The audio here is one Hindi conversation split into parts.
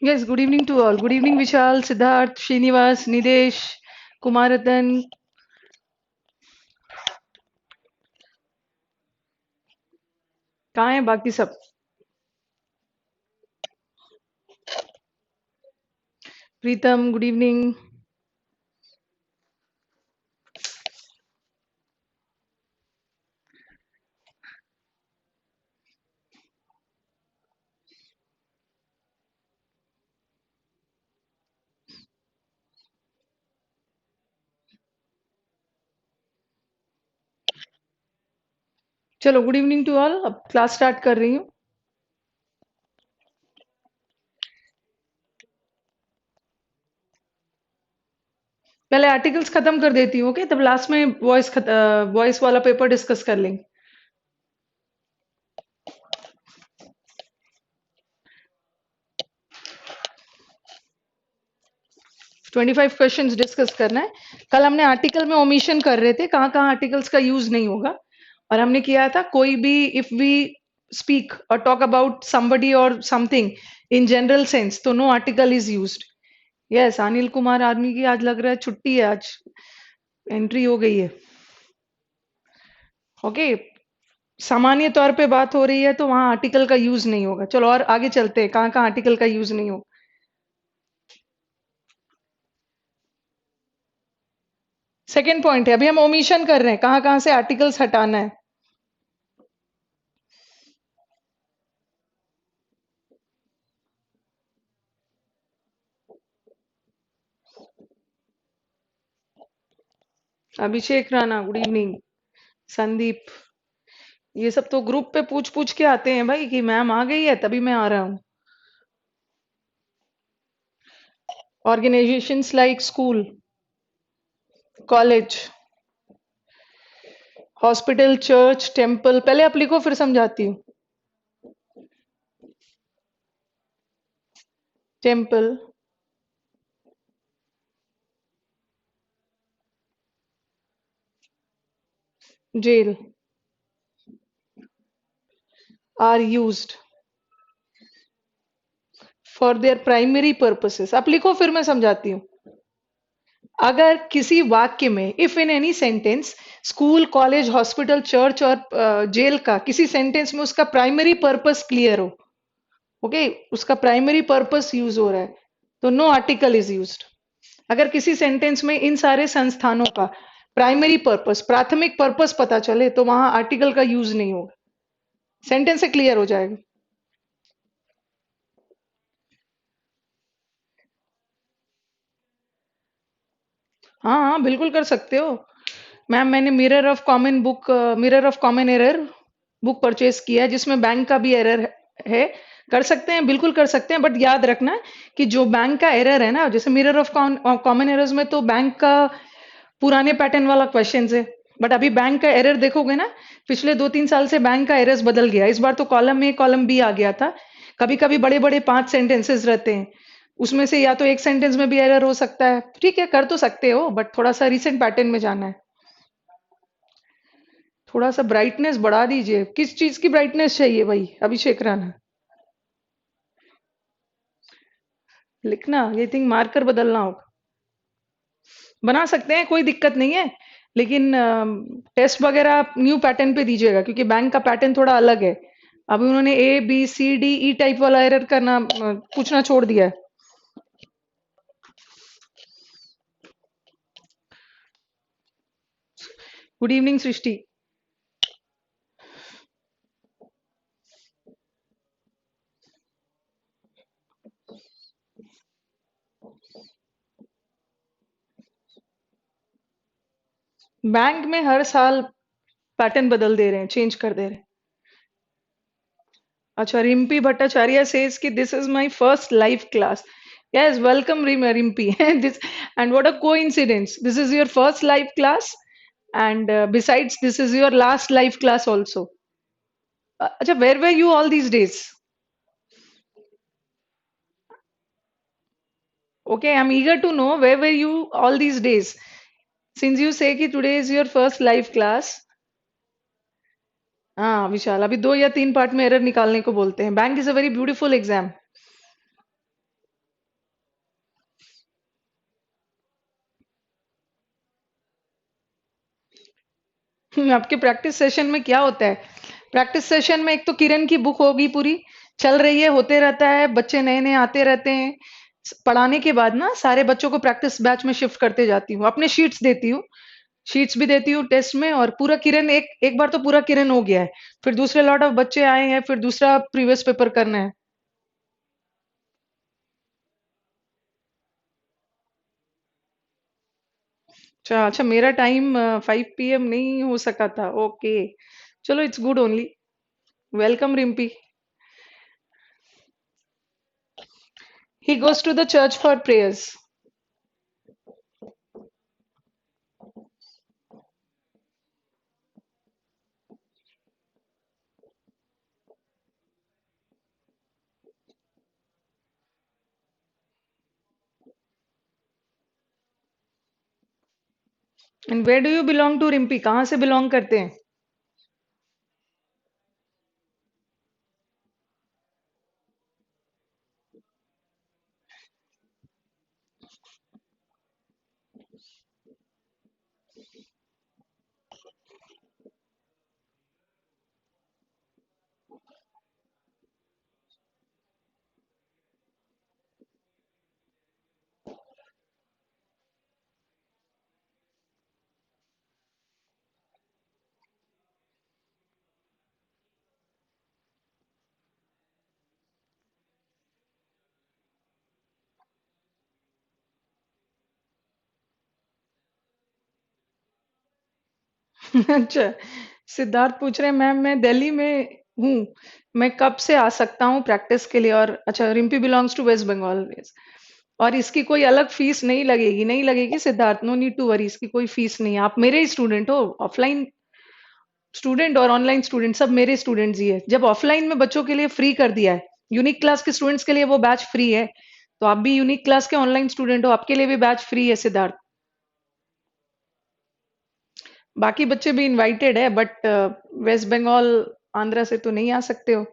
Yes, good evening to all. Good evening, Vishal, Siddharth, Srinivas, Nidesh, Kumaratan. कहाँ हैं बाकी सब? प्रीतम, गुड इवनिंग. चलो, गुड इवनिंग टू ऑल. अब क्लास स्टार्ट कर रही हूँ. पहले आर्टिकल्स खत्म कर देती हूँ, ओके? तब लास्ट में वॉइस वाला पेपर डिस्कस कर लेंगे. 25 क्वेश्चंस डिस्कस करना है. कल हमने आर्टिकल में ओमिशन कर रहे थे, कहाँ कहाँ आर्टिकल्स का यूज नहीं होगा. और हमने किया था कोई भी इफ वी स्पीक और टॉक अबाउट somebody और समथिंग इन जनरल सेंस तो no article is used. Yes, Anil Kumar army की आज लग रहा है छुट्टी है. आज एंट्री हो गई है. ओके. सामान्य तौर पे बात हो रही है तो वहां आर्टिकल का यूज नहीं होगा. चलो और आगे चलते हैं, कहाँ कहाँ आर्टिकल का यूज नहीं होगा. सेकेंड पॉइंट है, अभी हम ओमिशन कर रहे हैं, कहाँ कहाँ से आर्टिकल्स हटाना है. Abhishek Rana, good evening. संदीप, ये सब तो ग्रुप पे पूछ पूछ के आते हैं भाई कि मैम आ गई है तभी मैं आ रहा हूँ. Organisations like school, college, hospital, church, temple. पहले आप लिखो फिर समझाती हूँ. Temple, jail are used for their primary purposes. आप लिखो फिर मैं समझाती हूँ. अगर किसी वाक्य में if in any sentence school, college, hospital, church और जेल का किसी सेंटेंस में उसका प्राइमरी पर्पस क्लियर हो, ओके, उसका प्राइमरी पर्पस यूज हो रहा है, तो नो आर्टिकल इज यूज्ड. अगर किसी सेंटेंस में इन सारे संस्थानों का प्राइमरी पर्पस, प्राथमिक पर्पस पता चले तो वहां आर्टिकल का यूज नहीं होगा. सेंटेंस से क्लियर हो जाएगा. हाँ हाँ, बिल्कुल कर सकते हो. मैम, मैंने mirror of common error book purchase किया है जिसमें बैंक का भी एरर है. कर सकते हैं, बिल्कुल कर सकते हैं, बट याद रखना कि जो बैंक का एरर है ना, जैसे मिरर ऑफ कॉमन एरर्स में तो बैंक का पुराने पैटर्न वाला क्वेश्चन है. बट अभी बैंक का एरर देखोगे ना, पिछले 2-3 साल से बैंक का एरर्स बदल गया. इस बार तो कॉलम ए कॉलम बी आ गया था. कभी कभी बड़े बड़े 5 सेंटेंसेस रहते हैं, उसमें से या तो एक सेंटेंस में भी एरर हो सकता है. ठीक है, कर तो सकते हो, बट थोड़ा सा रिसेंट पैटर्न में जाना है. थोड़ा सा ब्राइटनेस बढ़ा दीजिए. किस चीज की ब्राइटनेस चाहिए भाई अभिषेक राणा? लिखना, ये थिंक मार्कर बदलना होगा. बना सकते हैं, कोई दिक्कत नहीं है. लेकिन टेस्ट वगैरह आप न्यू पैटर्न पे दीजिएगा क्योंकि बैंक का पैटर्न थोड़ा अलग है. अभी उन्होंने A B C D E type वाला एरर करना पूछना छोड़ दिया है. गुड इवनिंग सृष्टि. बैंक में हर साल पैटर्न बदल दे रहे हैं, चेंज कर दे रहे हैं. अच्छा, रिम्पी भट्टाचार्य says कि this is my first live class. Yes, welcome Rimpy. This, and what a coincidence. This is your first live class, and besides this is your last live class also. अच्छा, where were you all these days? Okay, I'm eager to know where were you all these days. Since you say कि today is your first live class. हाँ विशाल, अभी 2 या 3 पार्ट में एरर निकालने को बोलते हैं. Bank is a very beautiful exam. आपके प्रैक्टिस सेशन में क्या होता है? प्रैक्टिस सेशन में एक तो किरण की बुक होगी पूरी, चल रही है, होते रहता है, बच्चे नए नए आते रहते हैं। पढ़ाने के बाद ना सारे बच्चों को प्रैक्टिस बैच में शिफ्ट करते जाती हूँ, अपने शीट्स देती हूँ, शीट्स भी देती हूँ टेस्ट में। और पूरा किरण एक एक बार तो पूरा किरण हो गया है, फिर दूसरे लॉट ऑफ बच्चे आए हैं, फिर दूसरा प्रीवियस पेपर करना है। अच्छा अच्छा, मेरा टाइम 5 PM नहीं हो सका था, ओके। चलो, it's good only. Welcome Rimpi. He goes to the church for prayers. And where do you belong to Rimpi? कहाँ से बिलोंग करते हैं? अच्छा, सिद्धार्थ पूछ रहे हैं, मैम मैं दिल्ली में हूँ, मैं कब से आ सकता हूँ प्रैक्टिस के लिए? और अच्छा, रिम्पी बिलोंग्स टू वेस्ट बंगाल। और इसकी कोई अलग फीस नहीं लगेगी, नहीं लगेगी Siddharth, no need to worry, इसकी कोई फीस नहीं है। आप मेरे ही स्टूडेंट हो, ऑफलाइन स्टूडेंट और ऑनलाइन स्टूडेंट सब मेरे स्टूडेंट्स ही है। जब ऑफलाइन में बच्चों के लिए फ्री कर दिया है, यूनिक क्लास के स्टूडेंट्स के लिए वो बैच फ्री है, तो आप भी यूनिक क्लास के ऑनलाइन स्टूडेंट हो, आपके लिए भी बैच फ्री है सिद्धार्थ। बाकी बच्चे भी इनवाइटेड है, बट वेस्ट बंगाल आंध्रा से तो नहीं आ सकते हो।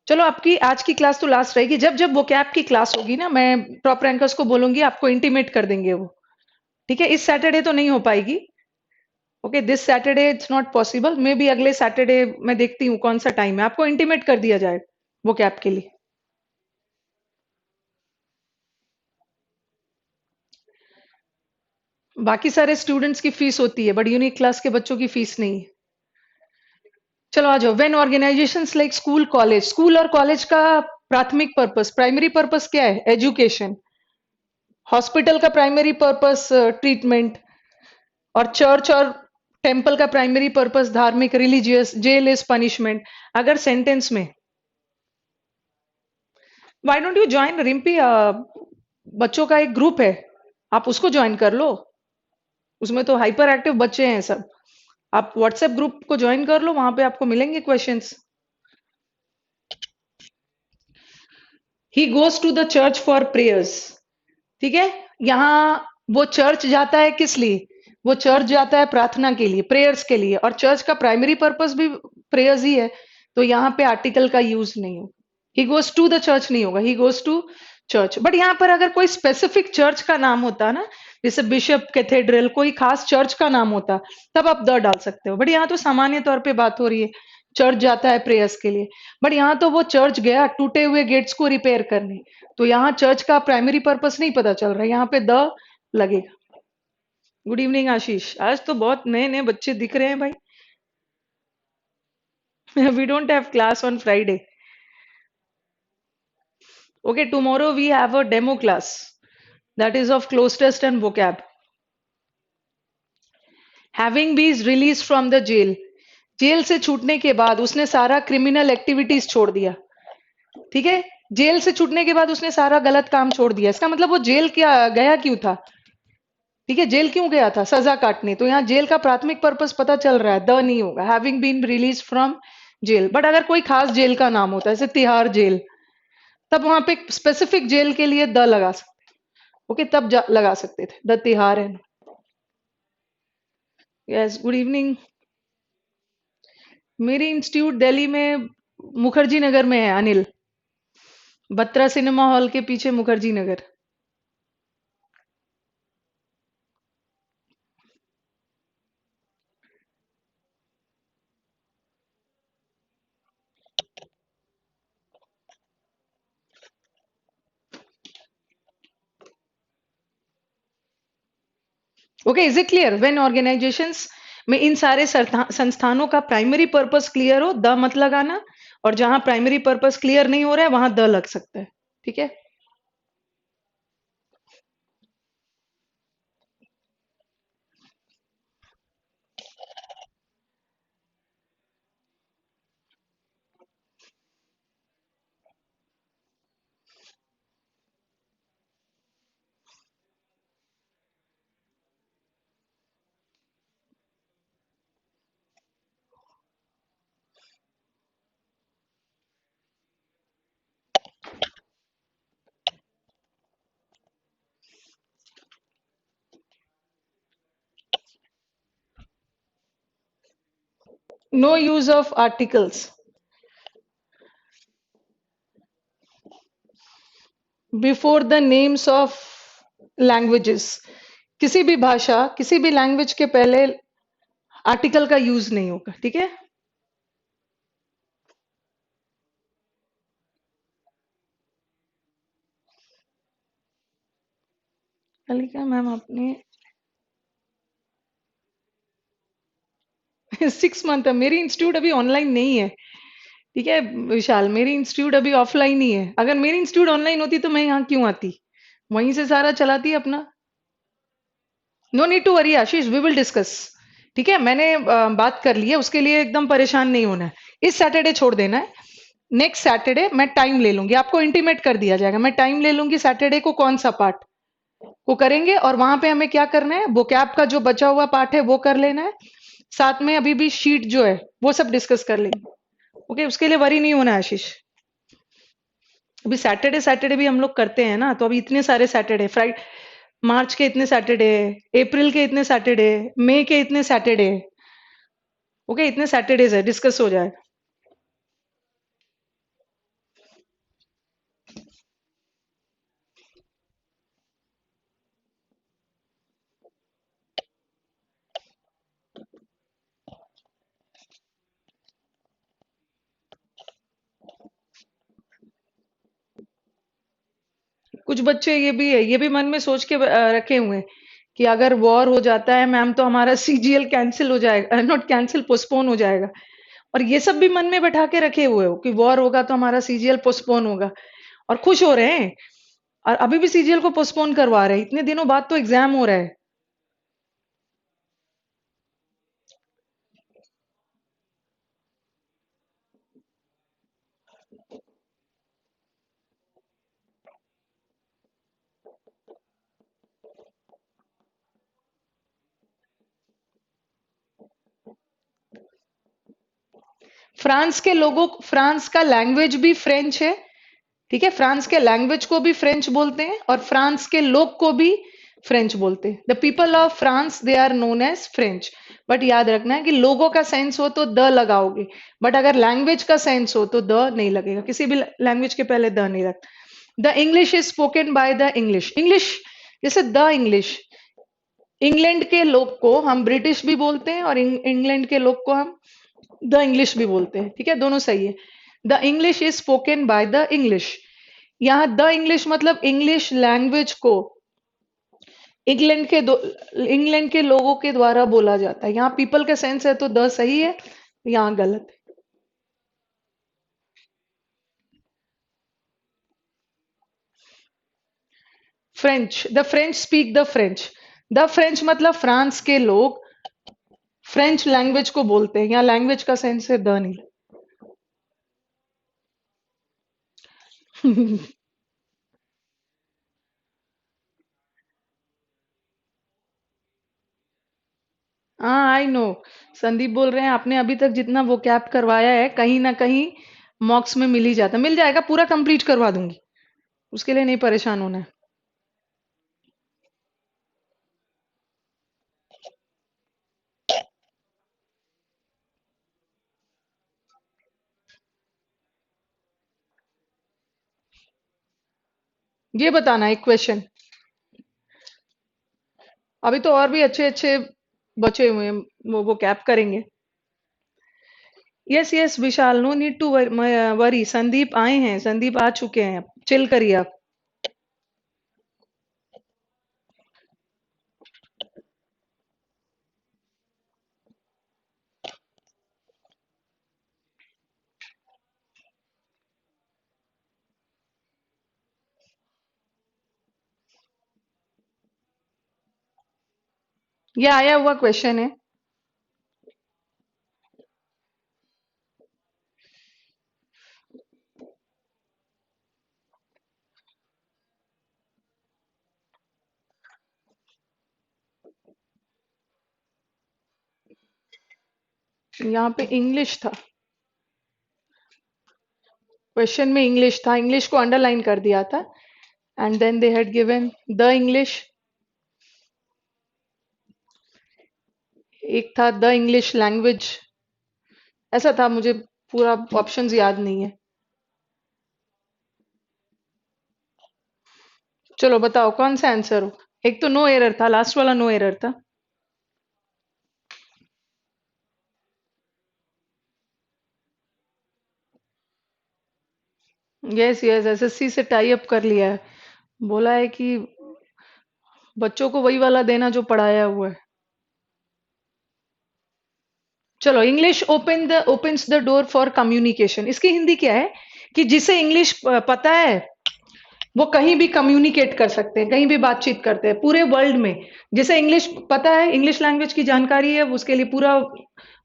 चलो, आपकी आज की क्लास तो लास्ट रहेगी। जब जब वो कैप की क्लास होगी ना, मैं टॉप रैंकर्स को बोलूंगी, आपको इंटीमेट कर देंगे वो। ठीक है, इस सैटरडे तो नहीं हो पाएगी। Okay, this Saturday it's not possible, may be अगले सैटरडे। मैं देखती हूँ कौन सा टाइम है, आपको इंटीमेट कर दिया जाए वो कैप के लिए। बाकी सारे स्टूडेंट्स की फीस होती है, बट यूनिक क्लास के बच्चों की फीस नहीं है। चलो आ जाओ। When organisations like school college, school और कॉलेज का प्राथमिक पर्पस, प्राइमरी पर्पस क्या है? एजुकेशन। हॉस्पिटल का प्राइमरी पर्पस ट्रीटमेंट। और चर्च और टेम्पल का प्राइमरी पर्पस धार्मिक, रिलीजियस। Jail is punishment. अगर सेंटेंस में, why don't you join Rimpi? बच्चों का एक ग्रुप है, आप उसको ज्वाइन कर लो। उसमें तो हाइपर एक्टिव बच्चे हैं सब। आप व्हाट्सएप ग्रुप को ज्वाइन कर लो, वहां पे आपको मिलेंगे questions. He goes to the church for prayers. ठीक है, यहाँ वो चर्च जाता है किस लिए? वो चर्च जाता है प्रार्थना के लिए, प्रेयर्स के लिए, और चर्च का प्राइमरी पर्पस भी प्रेयर्स ही है। तो यहाँ पे आर्टिकल का यूज नहीं हो। He goes to the church नहीं होगा, he goes to church. But यहाँ पर अगर कोई स्पेसिफिक चर्च का नाम होता ना, जैसे बिशप कैथेड्रल, कोई खास चर्च का नाम होता, तब आप द डाल सकते हो। बट यहाँ तो सामान्य तौर पे बात हो रही है, चर्च जाता है प्रेयर्स के लिए। बट यहाँ तो वो चर्च गया टूटे हुए गेट्स को रिपेयर करने, तो यहाँ चर्च का प्राइमरी पर्पस नहीं पता चल रहा है, यहाँ पे द लगेगा। गुड इवनिंग आशीष, आज तो बहुत नए नए बच्चे दिख रहे हैं भाई। We don't have class on Friday. Okay, tomorrow we have a demo class, that is of cloze test and vocab. Having been release from the jail, jail से छूटने के बाद उसने सारा क्रिमिनल एक्टिविटीज छोड़ दिया। ठीक है, जेल से छूटने के बाद उसने सारा गलत काम छोड़ दिया, इसका मतलब वो जेल क्या गया क्यों था? ठीक है, जेल क्यों गया था? सजा काटने। तो यहाँ जेल का प्राथमिक पर्पस पता चल रहा है, द नहीं होगा। Having been release from jail. But अगर कोई खास जेल का नाम होता है, जैसे तिहाड़ जेल, तब वहां पे स्पेसिफिक जेल के लिए द लगा सकते। ओके, तब लगा सकते थे द तिहाड़ है। Yes, good evening. मेरी इंस्टीट्यूट दिल्ली में मुखर्जी नगर में है अनिल, बत्रा सिनेमा हॉल के पीछे Mukherjee Nagar. Okay, is it clear? When organisations में इन सारे संस्थानों का प्राइमरी पर्पस क्लियर हो, द मत लगाना, और जहां प्राइमरी पर्पस क्लियर नहीं हो रहा है वहां द लग सकता है। ठीक है। No use of articles before the names of languages. किसी भी भाषा, किसी भी लैंग्वेज के पहले आर्टिकल का यूज नहीं होगा। ठीक है। अलिका मैम आपने 6 मंथ है। मेरी इंस्टीट्यूट अभी ऑनलाइन नहीं है। ठीक है विशाल, मेरी इंस्टीट्यूट अभी ऑफलाइन ही है। अगर मेरी इंस्टीट्यूट ऑनलाइन होती तो मैं यहाँ क्यों आती? वहीं से सारा चलाती अपना। No need to worry Ashish, we will discuss. ठीक है, मैंने बात कर ली है, उसके लिए एकदम परेशान नहीं होना है। इस सैटरडे छोड़ देना है। नेक्स्ट सैटरडे मैं टाइम ले लूंगी, आपको इंटीमेट कर दिया जाएगा। मैं टाइम ले लूंगी सैटरडे को, कौन सा पार्ट को करेंगे, और वहां पे हमें क्या करना है, vocab का जो बचा हुआ पार्ट है वो कर लेना है। साथ में अभी भी शीट जो है वो सब डिस्कस कर लेंगे। ओके, उसके लिए वरी नहीं होना है आशीष। अभी सैटरडे सैटरडे भी हम लोग करते हैं ना, तो अभी इतने सारे सैटरडे, फ्राइडे, मार्च के इतने सैटरडे, अप्रैल के इतने सैटरडे, मई के इतने सैटरडे। ओके, इतने सैटरडेज है, डिस्कस हो जाएगा। कुछ बच्चे ये भी है, ये भी मन में सोच के रखे हुए हैं कि अगर वॉर हो जाता है मैम तो हमारा सीजीएल कैंसिल हो जाएगा, नॉट कैंसिल, पोस्टपोन हो जाएगा। और ये सब भी मन में बैठा के रखे हुए हो कि वॉर होगा तो हमारा सीजीएल पोस्टपोन होगा, और खुश हो रहे हैं। और अभी भी सीजीएल को पोस्टपोन करवा रहे हैं, इतने दिनों बाद तो एग्जाम हो रहा है। फ्रांस के लोगों, फ्रांस का लैंग्वेज भी फ्रेंच है। ठीक है, फ्रांस के लैंग्वेज को भी फ्रेंच बोलते हैं, और फ्रांस के लोग को भी फ्रेंच बोलते हैं। The people of France they are known as French. But याद रखना है कि लोगों का सेंस हो तो द लगाओगे, बट अगर लैंग्वेज का सेंस हो तो द नहीं लगेगा, किसी भी लैंग्वेज के पहले द नहीं लगता। The English is spoken by the English. English जैसे द इंग्लिश, इंग्लैंड के लोग को हम ब्रिटिश भी बोलते हैं, और इंग्लैंड के लोग को हम द इंग्लिश भी बोलते हैं। ठीक है, दोनों सही है। The English is spoken by the English. यहाँ द इंग्लिश मतलब इंग्लिश लैंग्वेज को इंग्लैंड के इंग्लैंड के लोगों के द्वारा बोला जाता है। यहाँ पीपल का सेंस है तो द सही है, यहाँ गलत है। French, the French speak the French. The French मतलब फ्रांस के लोग फ्रेंच लैंग्वेज को बोलते हैं। यहाँ लैंग्वेज का सेंस है, द नहीं। हाँ आई नो। संदीप बोल रहे हैं आपने अभी तक जितना वो कैप करवाया है कहीं ना कहीं मॉक्स में मिल ही जाता। मिल जाएगा, पूरा कंप्लीट करवा दूंगी, उसके लिए नहीं परेशान होना है। ये बताना एक क्वेश्चन। अभी तो और भी अच्छे अच्छे बचे हुए हैं, वो कैप करेंगे। Yes yes Vishal, no need to worry. Sandeep आए हैं, संदीप आ चुके हैं, चिल करिए आप। ये आया हुआ क्वेश्चन है। यहाँ पे इंग्लिश था, क्वेश्चन में इंग्लिश था, इंग्लिश को अंडरलाइन कर दिया था। And then they had given the English, एक था द इंग्लिश लैंग्वेज, ऐसा था। मुझे पूरा ऑप्शंस याद नहीं है। चलो बताओ कौन सा आंसर हो। एक तो नो एरर था, लास्ट वाला नो एरर था। यस यस, एसएससी से टाई अप कर लिया है। बोला है कि बच्चों को वही वाला देना जो पढ़ाया हुआ है। चलो, English opens the door for communication, इसकी हिंदी क्या है कि जिसे इंग्लिश पता है वो कहीं भी कम्युनिकेट कर सकते हैं, कहीं भी बातचीत करते हैं पूरे वर्ल्ड में। जिसे इंग्लिश पता है, इंग्लिश लैंग्वेज की जानकारी है, उसके लिए पूरा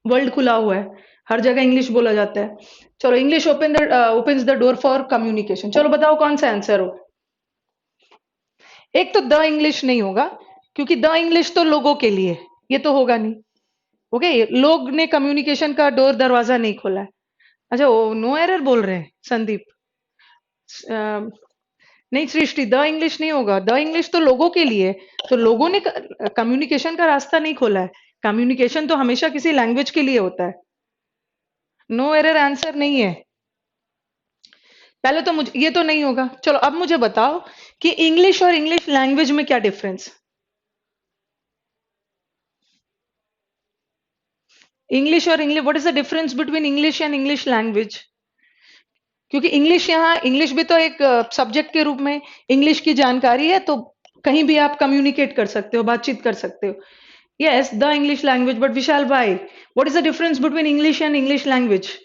वर्ल्ड खुला हुआ है, हर जगह इंग्लिश बोला जाता है। चलो, English opens the door for communication. चलो बताओ कौन सा आंसर हो। एक तो द इंग्लिश नहीं होगा, क्योंकि द इंग्लिश तो लोगों के लिए, ये तो होगा नहीं। ओके, लोग ने कम्युनिकेशन का डोर दरवाजा नहीं खोला है। अच्छा, वो नो एरर बोल रहे हैं संदीप। नहीं सृष्टि, द इंग्लिश नहीं होगा, द इंग्लिश तो लोगों के लिए। तो लोगों ने कम्युनिकेशन का रास्ता नहीं खोला है। कम्युनिकेशन तो हमेशा किसी लैंग्वेज के लिए होता है। नो एरर आंसर नहीं है। पहले तो मुझे ये तो नहीं होगा। चलो अब मुझे बताओ कि इंग्लिश और इंग्लिश लैंग्वेज में क्या डिफरेंस। इंग्लिश और English, what is the difference between English and English language. क्योंकि इंग्लिश, यहाँ इंग्लिश भी तो एक सब्जेक्ट के रूप में इंग्लिश की जानकारी है, तो कहीं भी आप कम्युनिकेट कर सकते हो, बातचीत कर सकते हो। Yes, the English language, but Vishal भाई, what is the difference between English and English language.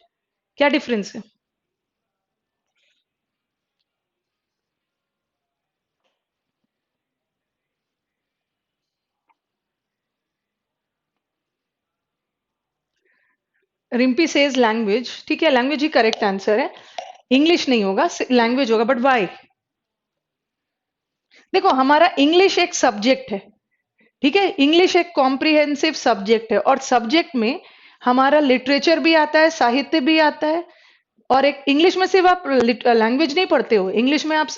क्या डिफरेंस है। रिम्पी सेज लैंग्वेज, ठीक है, लैंग्वेज ही करेक्ट आंसर है। इंग्लिश नहीं होगा, लैंग्वेज होगा, बट वाई। देखो, हमारा इंग्लिश एक सब्जेक्ट है, ठीक है, इंग्लिश एक कॉम्प्रिहेंसिव सब्जेक्ट है, और सब्जेक्ट में हमारा लिटरेचर भी आता है, साहित्य भी आता है। और एक इंग्लिश में सिर्फ आप लैंग्वेज नहीं पढ़ते हो, इंग्लिश में आप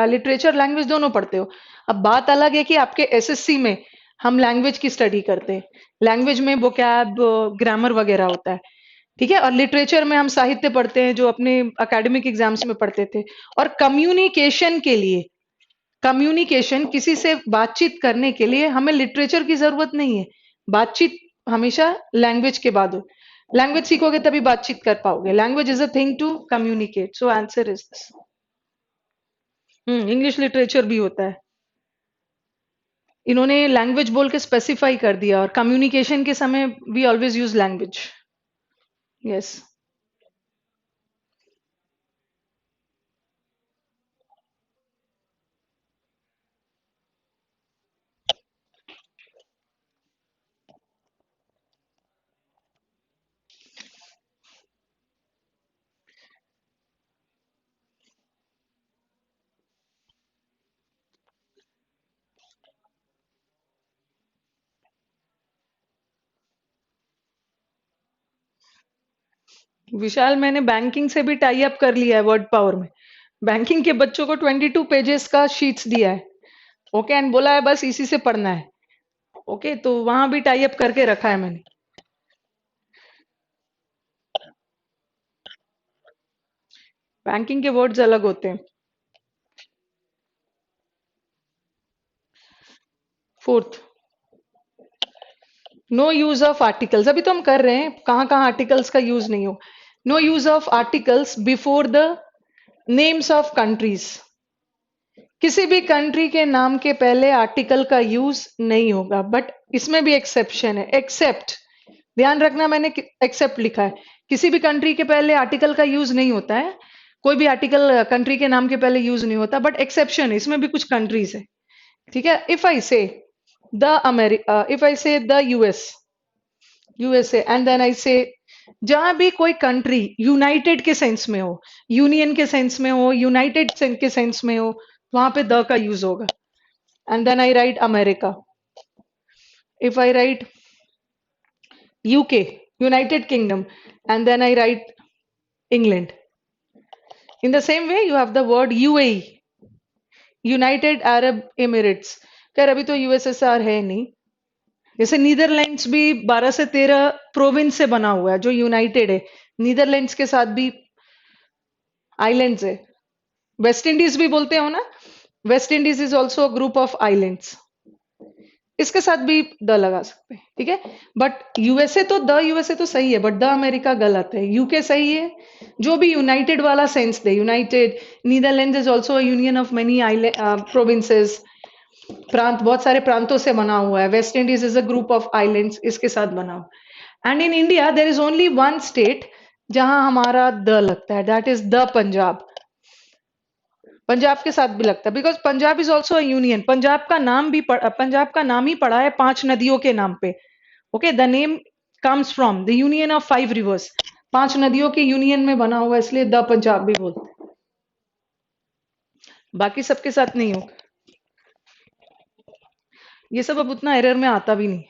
लिटरेचर लैंग्वेज दोनों पढ़ते हो। अब बात अलग है कि आपके एसएससी में हम लैंग्वेज की स्टडी करते हैं। लैंग्वेज में वोकैब, ग्रामर वगैरह होता है, ठीक है। और लिटरेचर में हम साहित्य पढ़ते हैं, जो अपने एकेडमिक एग्जाम्स में पढ़ते थे। और कम्युनिकेशन के लिए, कम्युनिकेशन किसी से बातचीत करने के लिए हमें लिटरेचर की जरूरत नहीं है। बातचीत हमेशा लैंग्वेज के बाद हो। लैंग्वेज सीखोगे तभी बातचीत कर पाओगे। Language is a thing to communicate, so answer is this. English literature भी होता है। इन्होंने लैंग्वेज बोल के स्पेसिफाई कर दिया, और कम्युनिकेशन के समय we always use language. Yes. Vishal, मैंने बैंकिंग से भी टाई अप कर लिया है वर्ड पावर में। बैंकिंग के बच्चों को 22 पेजेस का शीट्स दिया है। ओके, एंड बोला है बस इसी से पढ़ना है। ओके, तो वहां भी टाई अप करके रखा है मैंने। बैंकिंग के वर्ड्स अलग होते हैं। Fourth, no use of articles, अभी तो हम कर रहे हैं, कहाँ कहाँ आर्टिकल्स का यूज नहीं हो। No use of articles before the names of countries. किसी भी कंट्री के नाम के पहले आर्टिकल का यूज नहीं होगा, बट इसमें भी एक्सेप्शन है। एक्सेप्ट, ध्यान रखना, मैंने एक्सेप्ट लिखा है। किसी भी कंट्री के पहले आर्टिकल का यूज नहीं होता है। कोई भी आर्टिकल कंट्री के नाम के पहले यूज नहीं होता, बट एक्सेप्शन है, इसमें भी कुछ कंट्रीज है। ठीक है, इफ आई से The America, if I say the US, USA and then I say जहां भी कोई कंट्री यूनाइटेड के सेंस में हो, यूनियन के सेंस में हो, यूनाइटेड के सेंस में हो, वहां पे द का यूज होगा. And then I write America. If I write UK, United Kingdom, and then I write England. In the same way you have the word UAE, United Arab Emirates. खैर अभी तो यूएसएसआर है नहीं. जैसे नीदरलैंड्स भी 12 से 13 प्रोविंस से बना हुआ है जो यूनाइटेड है. नीदरलैंड्स के साथ भी आइलैंड्स है. वेस्ट इंडीज भी बोलते हो ना, waste Indies is also a group of islands. इसके साथ भी द लगा सकते हैं, ठीक है. बट यूएसए तो द यूएसए तो सही है, बट द अमेरिका गलत है. यूके सही है, जो भी यूनाइटेड वाला सेंस दे. United, Netherland is also union of many provinces, प्रांत, बहुत सारे प्रांतों से बना हुआ है. West Indies is a group of islands, इसके साथ बना हुआ. And in India there is only one state जहां हमारा द लगता है, that is the Punjab. Punjab के साथ भी लगता है because Punjab is also union. Punjab का नाम ही पड़ा है 5 नदियों के नाम पे. Okay, the name comes from the union of 5 reverse. 5 नदियों के यूनियन में बना हुआ है, इसलिए द पंजाब भी बोलते हैं. बाकी सबके साथ नहीं हो. ये सब अब उतना एरर में आता भी नहीं.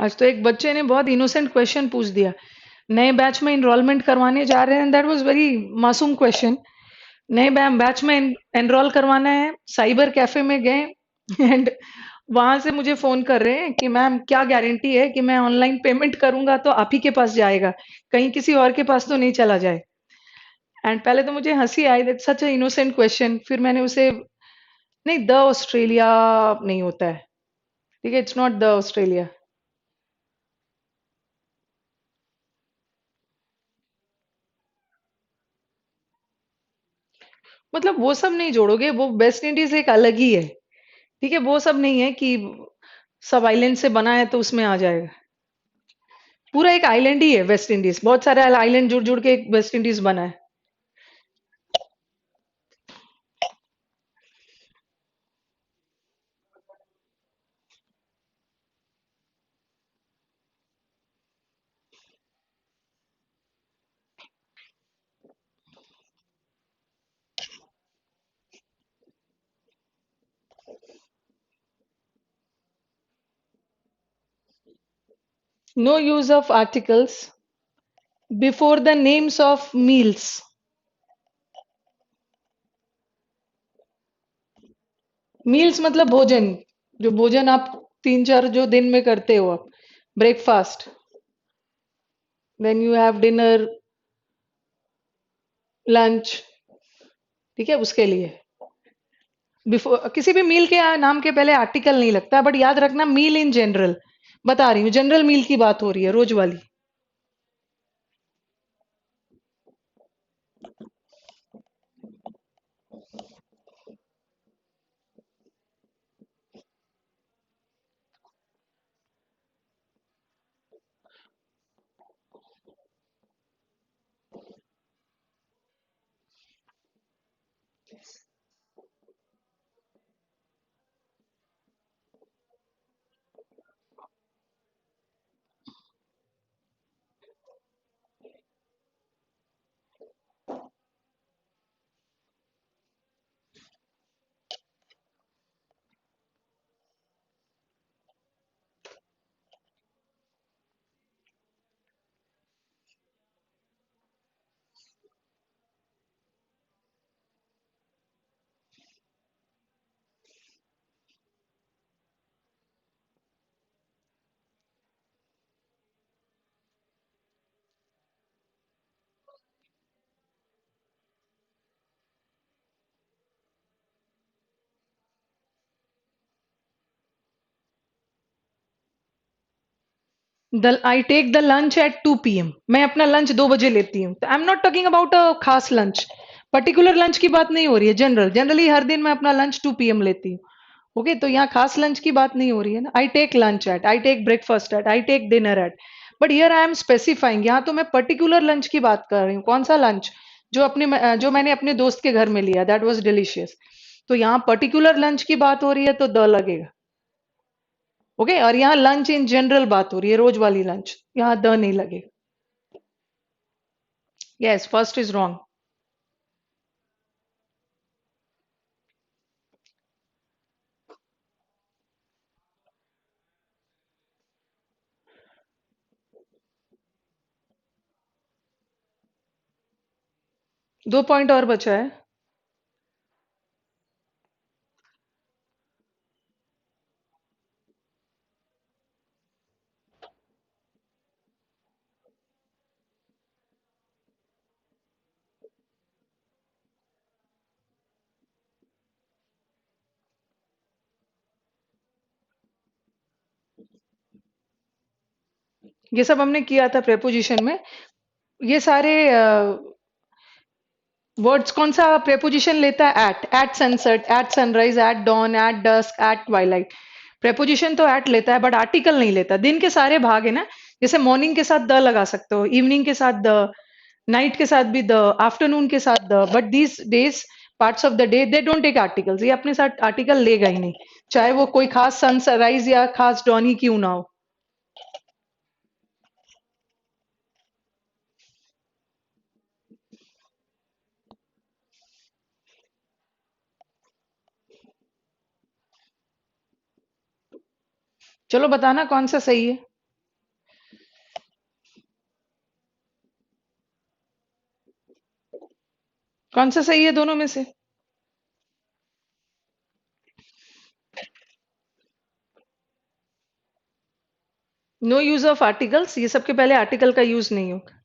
आज तो एक बच्चे ने बहुत इनोसेंट क्वेश्चन पूछ दिया. नए बैच में इनरोलमेंट करवाने जा रहे हैं, दैट वाज वेरी मासूम क्वेश्चन. नए बैच में एनरोल करवाना है, साइबर कैफे में गए एंड वहां से मुझे फोन कर रहे हैं कि मैम क्या गारंटी है कि मैं ऑनलाइन पेमेंट करूंगा तो आप ही के पास जाएगा, कहीं किसी और के पास तो नहीं चला जाए. एंड पहले तो मुझे हंसी आई, that such a innocent question. फिर मैंने उसे, नहीं, द ऑस्ट्रेलिया नहीं होता है, ठीक है, इट्स नॉट द ऑस्ट्रेलिया. मतलब वो सब नहीं जोड़ोगे, वो वेस्ट इंडीज एक अलग ही है, ठीक है. वो सब नहीं है कि सब आइलैंड से बना है तो उसमें आ जाएगा. पूरा एक आइलैंड ही है वेस्ट इंडीज, बहुत सारे आइलैंड जुड़ जुड़ के एक वेस्ट इंडीज बना है. No use of articles before the names of meals. Meals मतलब भोजन, जो भोजन आप 3 4 जो दिन में करते हो आप. Breakfast, then you have dinner, lunch, ठीक है, उसके लिए. बिफोर किसी भी मील के नाम के पहले आर्टिकल नहीं लगता, बट याद रखना मील इन जनरल, बता रही हूँ, जनरल मील की बात हो रही है, रोज वाली. I take the lunch at 2 PM. मैं अपना लंच 2 बजे लेती हूँ. I am not talking about a खास लंच. पर्टिकुलर लंच की बात नहीं हो रही है, जनरल जनरली हर दिन मैं अपना लंच 2 PM लेती हूँ। ओके, तो यहाँ खास लंच की बात नहीं हो रही है ना। I take lunch at, I take breakfast at, I take dinner at, but here I am specifying. यहाँ तो मैं पर्टिकुलर लंच की बात कर रही हूँ। कौन सा लंच? जो मैंने अपने दोस्त के घर में लिया, दैट वाज डिलीशियस। तो यहाँ पर्टिकुलर लंच की बात हो रही है तो द लगेगा। ओके, और यहाँ लंच इन जनरल बात हो रही है, रोज वाली लंच, यहाँ द नहीं लगेगा। Yes, first is wrong. 2 point और बचा है। ये सब हमने किया था प्रेपोजिशन में। ये सारे वर्ड्स कौन सा प्रेपोजिशन लेता है? At sunset, at sunrise, at dawn, at dusk, at twilight. Preposition तो एट लेता है बट आर्टिकल नहीं लेता। दिन के सारे भाग है ना, जैसे मॉर्निंग के साथ द लगा सकते हो, इवनिंग के साथ द, नाइट के साथ भी द, आफ्टरनून के साथ the, but these days parts of the day they don't take articles. ये अपने साथ आर्टिकल लेगा ही नहीं, चाहे वो कोई खास सनराइज या खास डॉन ही क्यों ना हो। चलो बताना कौन सा सही है। कौन सा सही है दोनों में से? नो यूज ऑफ आर्टिकल्स, ये सबके पहले आर्टिकल का यूज नहीं होगा।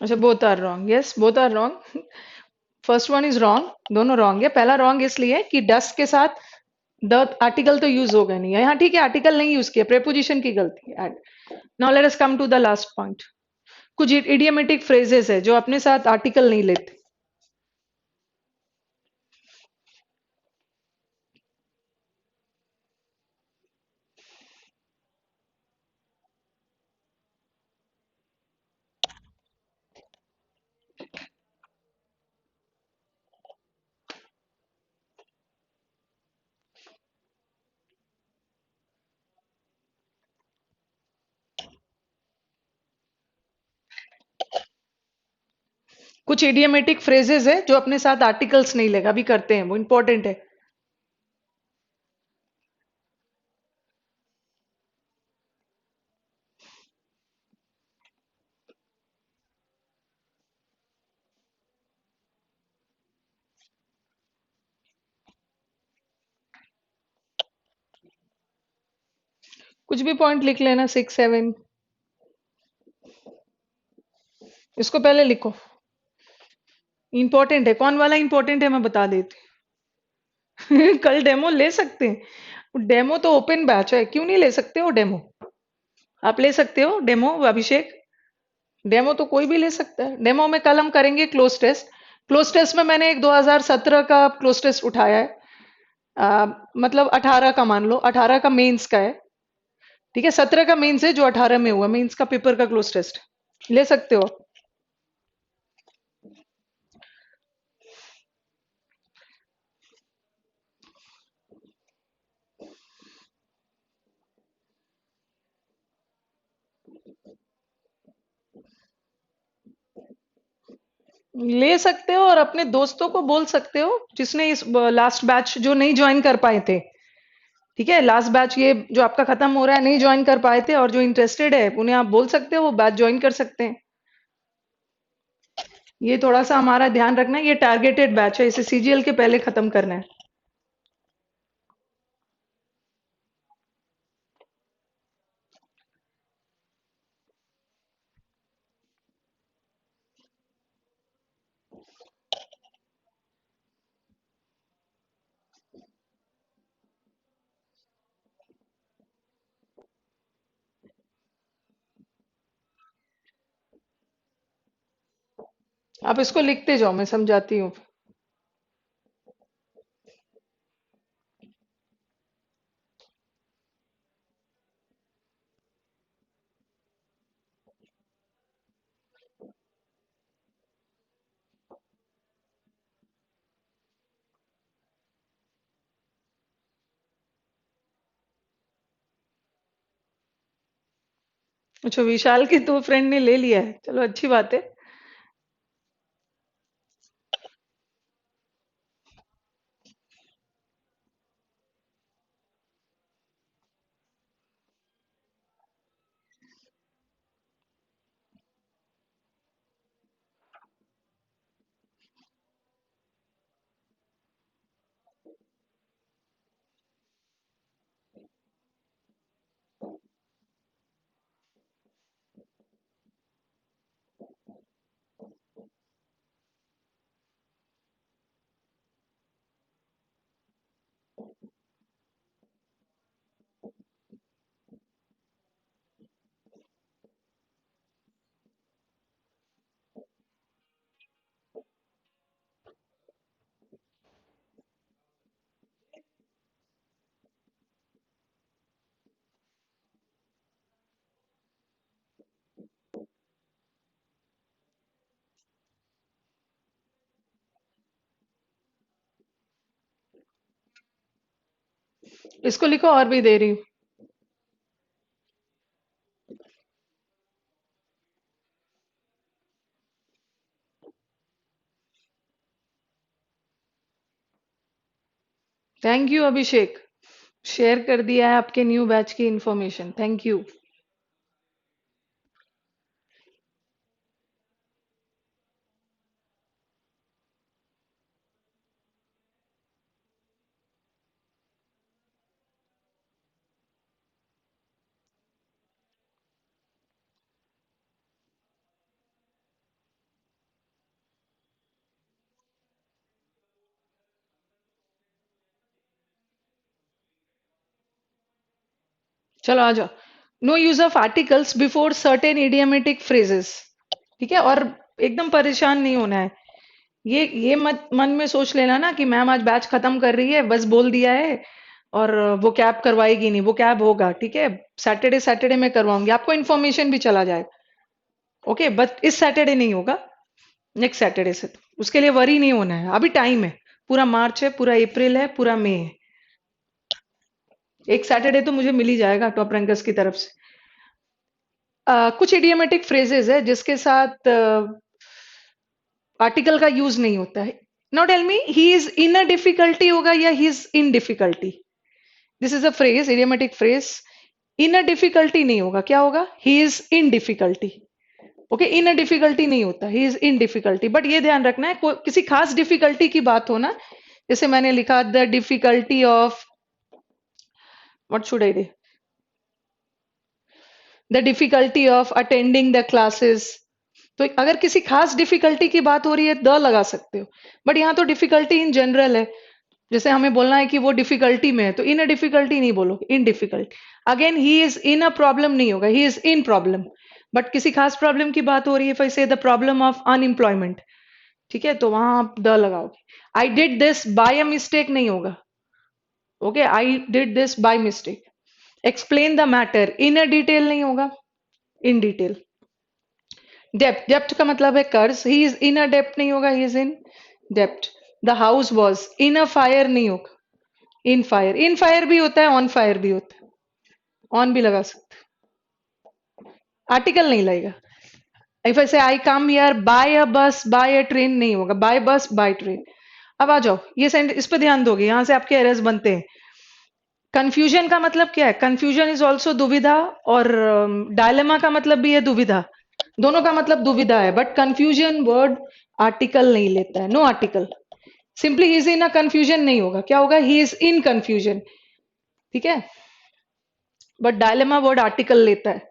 अच्छा, both are wrong. Yes, both are wrong. First one is wrong, दोनों रॉन्ग है। पहला रॉन्ग इसलिए कि डस्ट के साथ द आर्टिकल तो यूज होगा नहीं, यहाँ ठीक है आर्टिकल नहीं यूज किया, प्रेपोजिशन की गलती है। Now let us come to the last point. कुछ इडियमेटिक फ्रेजेस है जो अपने साथ आर्टिकल नहीं लेते। कुछ इडियमेटिक फ्रेजेस है जो अपने साथ आर्टिकल्स नहीं लेगा, अभी करते हैं, वो इंपॉर्टेंट है। कुछ भी पॉइंट लिख लेना, 6 7। इसको पहले लिखो। इंपॉर्टेंट है, कौन वाला इंपॉर्टेंट है मैं बता देती हूँ। कल डेमो ले सकते हैं, डेमो तो ओपन बैच है, क्यों नहीं ले सकते हो डेमो? आप ले सकते हो डेमो, अभिषेक। डेमो तो कोई भी ले सकता है। डेमो में कल हम करेंगे क्लोज टेस्ट। क्लोज टेस्ट में मैंने एक 2017 का क्लोज टेस्ट उठाया है। मतलब 18 का, मान लो 18 का मेंस का है। ठीक है, 17 का मेंस है जो 18 में हुआ, मेंस का पेपर का क्लोज टेस्ट ले सकते हो। ले सकते हो और अपने दोस्तों को बोल सकते हो जिसने इस लास्ट बैच जो नहीं ज्वाइन कर पाए थे। ठीक है, लास्ट बैच ये जो आपका खत्म हो रहा है, नहीं ज्वाइन कर पाए थे और जो इंटरेस्टेड है उन्हें आप बोल सकते हो, वो बैच ज्वाइन कर सकते हैं। ये थोड़ा सा हमारा ध्यान रखना है, ये टारगेटेड बैच है, इसे सीजीएल के पहले खत्म करना है। आप इसको लिखते जाओ, मैं समझाती हूँ। अच्छा, विशाल के दो फ्रेंड ने ले लिया है, चलो अच्छी बात है। इसको लिखो, और भी दे रही हूँ। थैंक यू अभिषेक, शेयर कर दिया है आपके न्यू बैच की इंफॉर्मेशन, थैंक यू। चलो आ जाओ। No use of articles before certain idiomatic phrases. ठीक है, और एकदम परेशान नहीं होना है। ये मत मन में सोच लेना ना कि मैम आज बैच खत्म कर रही है, बस बोल दिया है और वो कैब करवाएगी नहीं, वो कैब होगा, ठीक है। सैटरडे सैटरडे में करवाऊंगी, आपको इन्फॉर्मेशन भी चला जाए। ओके, बट इस सैटरडे नहीं होगा, नेक्स्ट सैटरडे से। तो उसके लिए वरी नहीं होना है, अभी टाइम है। पूरा मार्च है, पूरा अप्रैल है, पूरा मई है। एक सैटरडे तो मुझे मिल ही जाएगा टॉप रैंकर्स की तरफ से। कुछ इडियमेटिक फ्रेजेस है जिसके साथ आर्टिकल का यूज नहीं होता है। Now tell me, he is in a difficulty होगा या he is in difficulty? This is a phrase, idiomatic phrase. In a difficulty नहीं होगा, क्या होगा? He is in difficulty. Okay, in a difficulty नहीं होता, he is in difficulty. But ये ध्यान रखना है, किसी खास डिफिकल्टी की बात हो ना, जैसे मैंने लिखा the difficulty of, what should I, the difficulty of attending the classes. तो अगर किसी खास डिफिकल्टी की बात हो रही है, द लगा सकते हो। बट यहाँ तो डिफिकल्टी इन जनरल है। जैसे हमें बोलना है कि वो डिफिकल्टी में है, तो इन अ डिफिकल्टी नहीं बोलोगे, in difficulty. Again, he is in a problem नहीं होगा, he is in problem. But किसी खास प्रॉब्लम की बात हो रही है, वैसे द प्रॉब्लम ऑफ अनएम्प्लॉयमेंट, ठीक है, तो वहां आप द लगाओगे। I did this by a mistake नहीं होगा। Okay, I did this by mistake. Explain the matter, in a detail नहीं होगा, इन डिटेल। डेप्थ, डेप्थ का मतलब है कर्ज, ही इज इन अ डेप्थ नहीं होगा, he is in depth. The house was in a fire नहीं होगा, इन फायर। इन फायर भी होता है, ऑन फायर भी होता है, ऑन भी लगा सकते हैं। आर्टिकल नहीं लगेगा। इफ ऐसे आई कम हियर बाय अ बस बाय अ ट्रेन नहीं होगा, बाय बस बाय ट्रेन। अब आ जाओ, ये सेंट इस पे ध्यान दोगे, यहां से आपके एरर्स बनते हैं। कंफ्यूजन का मतलब क्या है? कंफ्यूजन इज ऑल्सो दुविधा, और डायलेमा का मतलब भी है दुविधा। दोनों का मतलब दुविधा है, बट कंफ्यूजन वर्ड आर्टिकल नहीं लेता है, no article. Simply he is in a confusion नहीं होगा, क्या होगा? ही इज इन कंफ्यूजन, ठीक है। बट डायलेमा वर्ड आर्टिकल लेता है,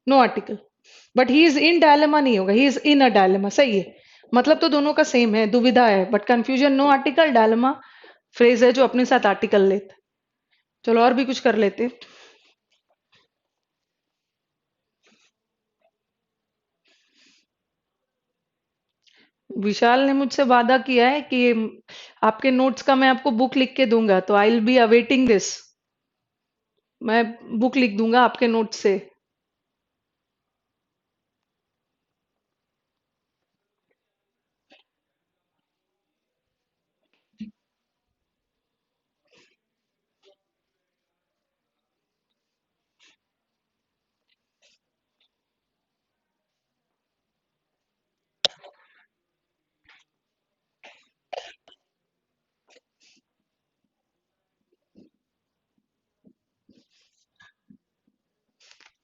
no article. But he is in dilemma नहीं होगा, he is in a dilemma, सही है। मतलब तो दोनों का सेम है, दुविधा है, but confusion no article, dilemma phrase है जो अपने साथ आर्टिकल लेता है। चलो और भी कुछ कर लेते। विशाल ने मुझसे वादा किया है कि आपके नोट्स का मैं आपको बुक लिख के दूंगा, तो I will be awaiting this. मैं बुक लिख दूंगा आपके नोट्स से।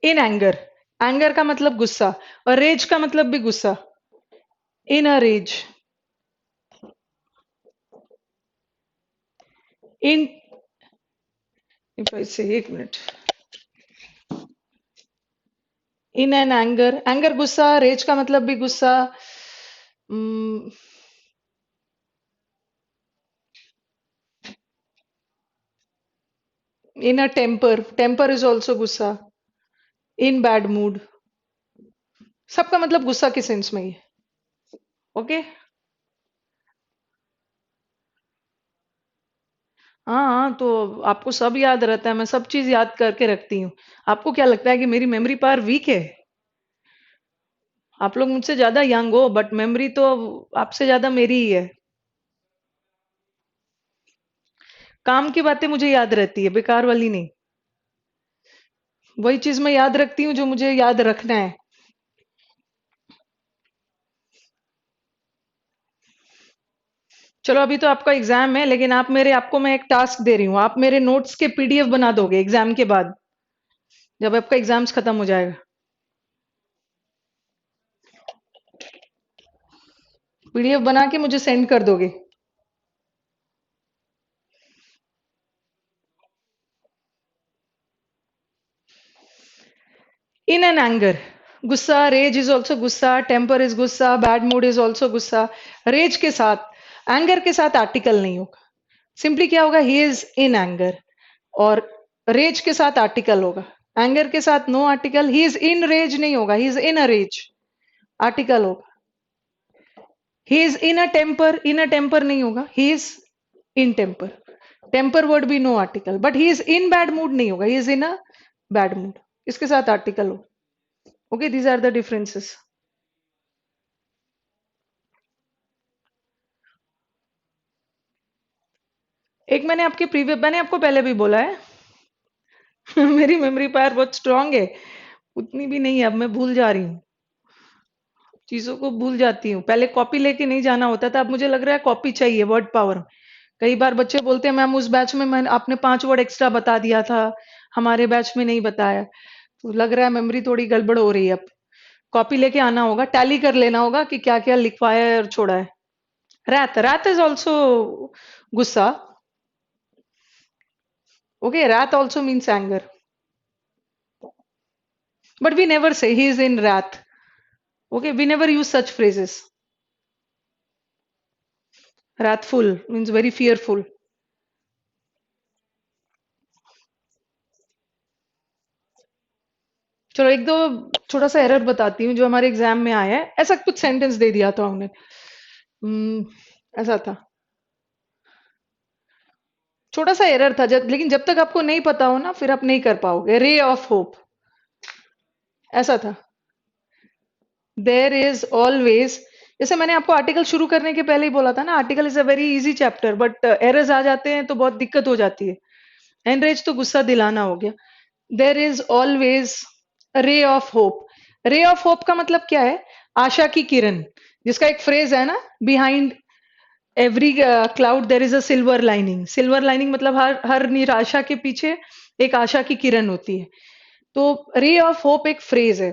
इन एंगर, एंगर का मतलब गुस्सा, और रेज का मतलब भी गुस्सा। इन a raise, in, if I से, एक minute, in an anger, anger गुस्सा, रेज का मतलब भी गुस्सा। इन a temper, temper is also गुस्सा। इन बैड मूड, सबका मतलब गुस्सा के सेंस में ही है। ओके। हाँ हाँ, तो आपको सब याद रहता है, मैं सब चीज याद करके रखती हूँ। आपको क्या लगता है कि मेरी मेमोरी पावर वीक है? आप लोग मुझसे ज्यादा यंग हो, बट मेमोरी तो आपसे ज्यादा मेरी ही है। काम की बातें मुझे याद रहती है, बेकार वाली नहीं। वही चीज मैं याद रखती हूँ जो मुझे याद रखना है। चलो, अभी तो आपका एग्जाम है, लेकिन आपको मैं एक टास्क दे रही हूँ, आप मेरे नोट्स के पीडीएफ बना दोगे एग्जाम के बाद, जब आपका एग्जाम्स खत्म हो जाएगा। पीडीएफ बना के मुझे सेंड कर दोगे। इन एन एंगर, गुस्सा, रेज इज ऑल्सो गुस्सा, टेम्पर इज गुस्सा, बैड मूड इज ऑल्सो गुस्सा। रेज के साथ, एंगर के साथ आर्टिकल नहीं होगा। सिंपली क्या होगा, ही इज इन एंगर। और रेज के साथ आर्टिकल होगा। एंगर के साथ no article, he is in rage नहीं होगा, he is in a rage, article होगा। He is in a temper नहीं होगा, he is in temper, temper word भी no article. But he is in bad mood नहीं होगा, he is in a bad mood, इसके साथ आर्टिकल हो। Okay, these are the differences. एक मैंने आपको पहले भी बोला है। मेरी मेमोरी पावर बहुत स्ट्रांग है। उतनी भी नहीं है, अब मैं भूल जा रही हूँ, चीजों को भूल जाती हूँ। पहले कॉपी लेके नहीं जाना होता था, अब मुझे लग रहा है कॉपी चाहिए, वर्ड पावर। कई बार बच्चे बोलते हैं, मैम उस बैच में मैंने आपने 5 वर्ड एक्स्ट्रा बता दिया था, हमारे बैच में नहीं बताया। तो लग रहा है मेमोरी थोड़ी गड़बड़ हो रही है अब। कॉपी लेके आना होगा, टैली कर लेना होगा कि क्या क्या लिखवाया है और छोड़ा है। रैत, रैत इज ऑल्सो गुस्सा। Okay, Rait also means anger, but we never say he is in wrath. Okay, we never use such phrases. Wrathful means very fearful. चलो, एक दो छोटा सा एरर बताती हूँ जो हमारे एग्जाम में आया है। ऐसा कुछ सेंटेंस दे दिया था हमने। हम्म, ऐसा था, छोटा सा एरर था, लेकिन जब तक आपको नहीं पता हो ना, फिर आप नहीं कर पाओगे। रे ऑफ होप, ऐसा था। देर इज ऑलवेज, जैसे मैंने आपको आर्टिकल शुरू करने के पहले ही बोला था ना, article is a very easy chapter, but errors आ जाते हैं तो बहुत दिक्कत हो जाती है। एनरेज तो गुस्सा दिलाना हो गया। There is always ray of hope. Ray of hope का मतलब क्या है? आशा की किरण, जिसका एक फ्रेज है ना, behind every cloud there is a silver lining. Silver lining मतलब हर निराशा के पीछे एक आशा की किरण होती है। तो रे ऑफ होप एक फ्रेज है।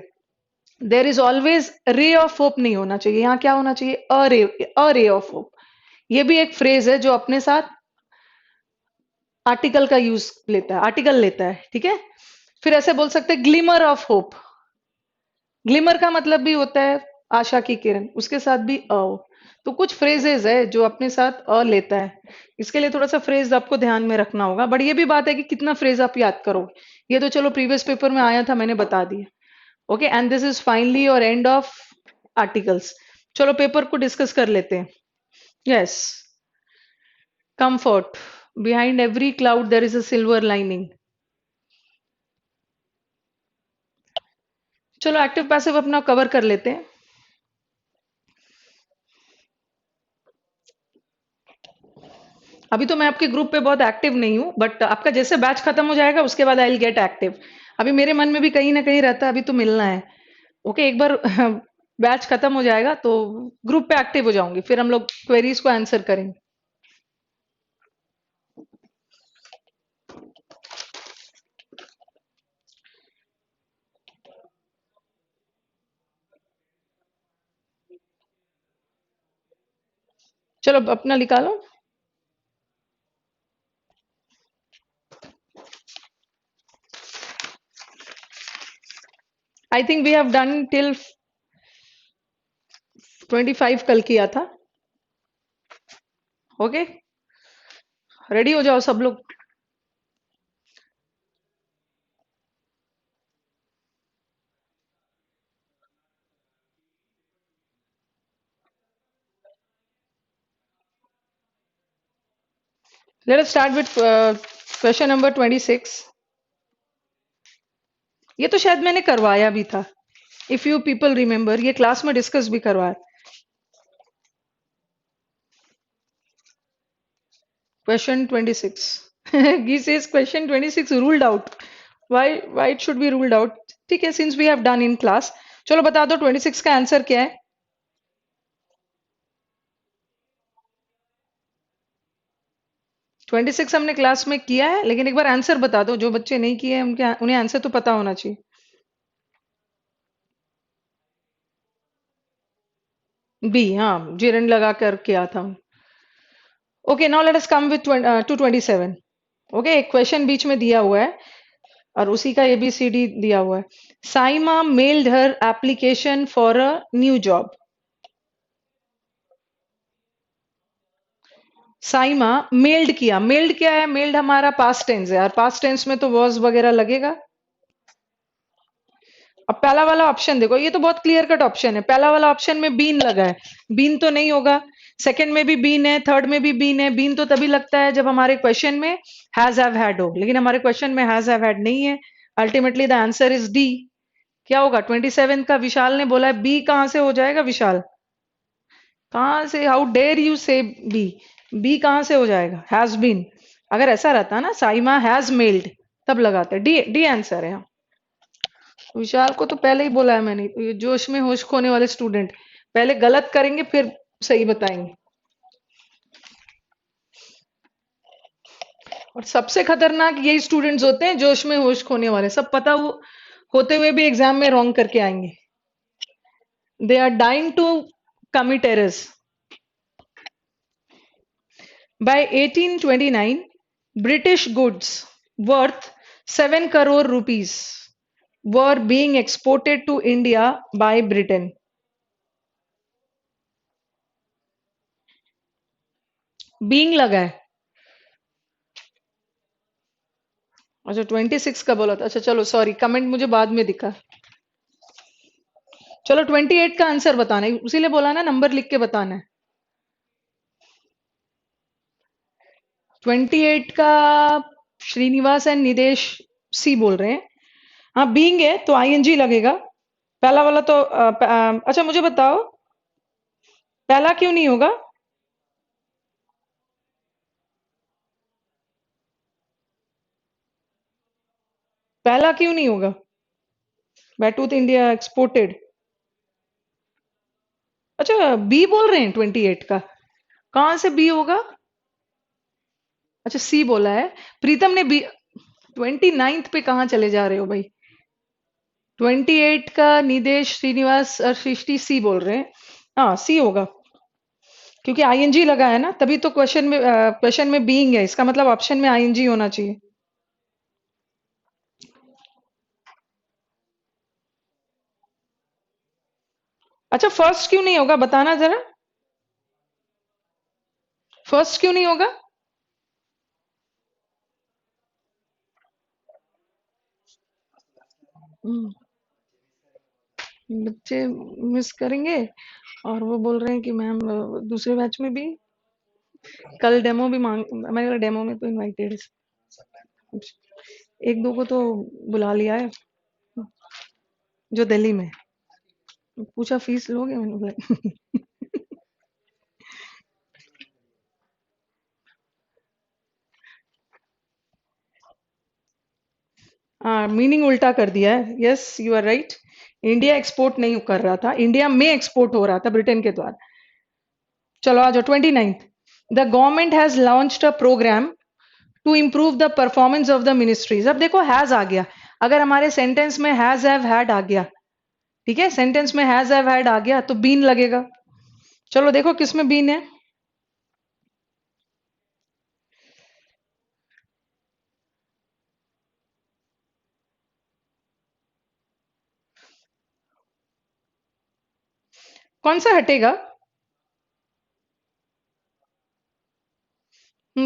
There is always ray of hope नहीं होना चाहिए, यहाँ क्या होना चाहिए? अ रे ऑफ होप। ये भी एक फ्रेज है जो अपने साथ आर्टिकल का यूज लेता है, आर्टिकल लेता है, ठीक है। फिर ऐसे बोल सकते हैं ग्लिमर ऑफ होप। ग्लिमर का मतलब भी होता है आशा की किरण, उसके साथ भी अ हो। तो कुछ फ्रेजेस है जो अपने साथ अ लेता है। इसके लिए थोड़ा सा फ्रेज आपको ध्यान में रखना होगा, बट ये भी बात है कि कितना फ्रेज आप याद करोगे। ये तो चलो प्रीवियस पेपर में आया था, मैंने बता दिया। Okay, and this is finally और एंड ऑफ आर्टिकल्स। चलो पेपर को डिस्कस कर लेते हैं। Yes, comfort, behind every cloud there is a silver lining. चलो एक्टिव पैसिव अपना कवर कर लेते हैं। अभी तो मैं आपके ग्रुप पे बहुत एक्टिव नहीं हूँ, बट आपका जैसे बैच खत्म हो जाएगा उसके बाद आई विल गेट एक्टिव। अभी मेरे मन में भी कहीं ना कहीं रहता है अभी तो मिलना है। ओके, एक बार बैच खत्म हो जाएगा तो ग्रुप पे एक्टिव हो जाऊंगी, फिर हम लोग क्वेरीज को आंसर करेंगे। चलो अपना निकालो। I think we have done till 25 कल किया था। ओके, रेडी हो जाओ सब लोग। Let us start with question number 26। ये तो शायद मैंने करवाया भी था, इफ यू पीपल रिमेम्बर, ये क्लास में डिस्कस भी करवाया। Question 26. He says question 26 ruled out. Why it should be ruled out? ठीक है, since we have done in class. चलो बता दो 26 का आंसर क्या है। 26 हमने क्लास में किया है, लेकिन एक बार आंसर बता दो, जो बच्चे नहीं किए हैं उनके उन्हें आंसर तो पता होना चाहिए। बी, हाँ, जिरन लगा कर किया था। Okay, now let us come with 227। Okay, एक क्वेश्चन बीच में दिया हुआ है और उसी का एबीसीडी दिया हुआ है। Saima meld her application for a new job. Saima meld किया, मेल्ड क्या है, मेल्ड हमारा पास्ट टेंस है और पास्ट टेंस में तो वॉज वगैरह लगेगा। अब पहला वाला ऑप्शन देखो, ये तो बहुत क्लियर कट ऑप्शन है। पहला वाला ऑप्शन में बीन लगा है, बीन तो नहीं होगा। सेकंड में भी बीन है, थर्ड में भी बीन है। बीन तो तभी लगता है जब हमारे क्वेश्चन में हैज हैव हैड हो, लेकिन हमारे क्वेश्चन में हैज हैव हैड नहीं है। Ultimately the answer is D. क्या होगा 27 का? विशाल ने बोला है बी, कहां से हो जाएगा विशाल? कहां से? How dare you say be? Be कहां से हो जाएगा? Has been. अगर ऐसा रहता ना साइमा हैज मेल्ड, तब लगाते। डी, डी आंसर है। विशाल को तो पहले ही बोला है मैंने, ये जोश में होश खोने वाले स्टूडेंट पहले गलत करेंगे फिर सही बताएंगे। और सबसे खतरनाक यही स्टूडेंट्स होते हैं, जोश में होश खोने वाले। सब पता वो होते हुए भी एग्जाम में रॉन्ग करके आएंगे। They are dying to commit errors. By 1829, British goods worth 7 crore rupees were being exported to India by Britain. Being लगा है। अच्छा 26 का बोला था। अच्छा चलो सॉरी, कमेंट मुझे बाद में दिखा। चलो 28 का आंसर बताना है, उसीलिए बोला ना नंबर लिख के बताना है। 28 का श्रीनिवास एंड निदेश सी बोल रहे हैं। हाँ, बीइंग है तो आईएनजी लगेगा। पहला वाला तो अच्छा मुझे बताओ, पहला क्यों नहीं होगा? पहला क्यों नहीं होगा? बैटूथ इंडिया एक्सपोर्टेड। अच्छा बी बोल रहे हैं 28 का? कहां से बी होगा? अच्छा सी बोला है। प्रीतम ने बी। 29th पे कहाँ चले जा रहे हो भाई? 28 का निदेश श्रीनिवास और सृष्टि सी बोल रहे हैं। हाँ सी होगा, क्योंकि आईएनजी लगा है ना, तभी तो क्वेश्चन में बीइंग है, इसका मतलब ऑप्शन में आईएनजी होना चाहिए। अच्छा फर्स्ट क्यों नहीं होगा बताना जरा, फर्स्ट क्यों नहीं होगा? हम्म, बच्चे मिस करेंगे। और वो बोल रहे हैं कि मैम दूसरे बैच में भी कल डेमो भी मांग, मैंने कहा डेमो में तो इनवाइटेड है, एक दो को तो बुला लिया है जो दिल्ली में। पूछा फीस लोगे, मैंने बोला हाँ, मीनिंग उल्टा कर दिया है। Yes, you are right. India export नहीं कर रहा था, इंडिया में एक्सपोर्ट हो रहा था ब्रिटेन के द्वारा। चलो आ जाओ 29th। The government has launched a programme to improve the performance of the ministries. अब देखो हैज आ गया, अगर हमारे सेंटेंस में हैज हैव हैड आ गया, ठीक है, सेंटेंस में हैज हैव हैड आ गया तो बीन लगेगा। चलो देखो किस में बीन है। कौन सा हटेगा?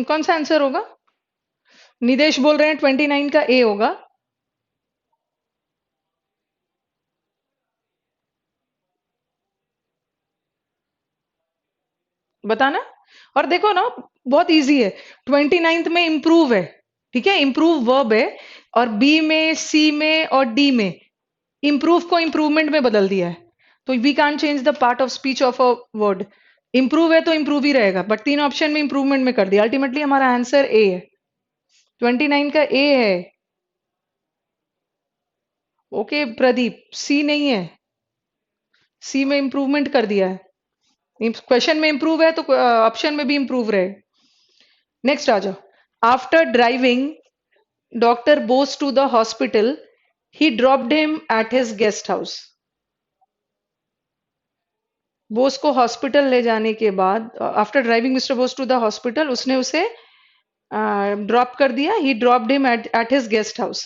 कौन सा आंसर होगा? निदेश बोल रहे हैं 29 का ए होगा। बताना। और देखो ना, बहुत इजी है। 29th में इम्प्रूव है, ठीक है, इम्प्रूव वर्ब है, और बी में, सी में और डी में इम्प्रूव को इम्प्रूवमेंट में बदल दिया है। तो we can't change the part of speech of a word. Improve है तो इम्प्रूव ही रहेगा, बट तीन ऑप्शन में इम्प्रूवमेंट में कर दिया। अल्टीमेटली हमारा आंसर ए है, 29 का ए है। ओके प्रदीप, सी नहीं है, सी में इम्प्रूवमेंट कर दिया है। क्वेश्चन में इम्प्रूव है तो ऑप्शन में भी इम्प्रूव रहे। नेक्स्ट आ जाओ। After driving doctor Bose to the hospital, he dropped him at his guest house. Bose को हॉस्पिटल ले जाने के बाद, after driving mister Bose to the hospital, उसने उसे ड्रॉप कर दिया। He dropped him at his guest house.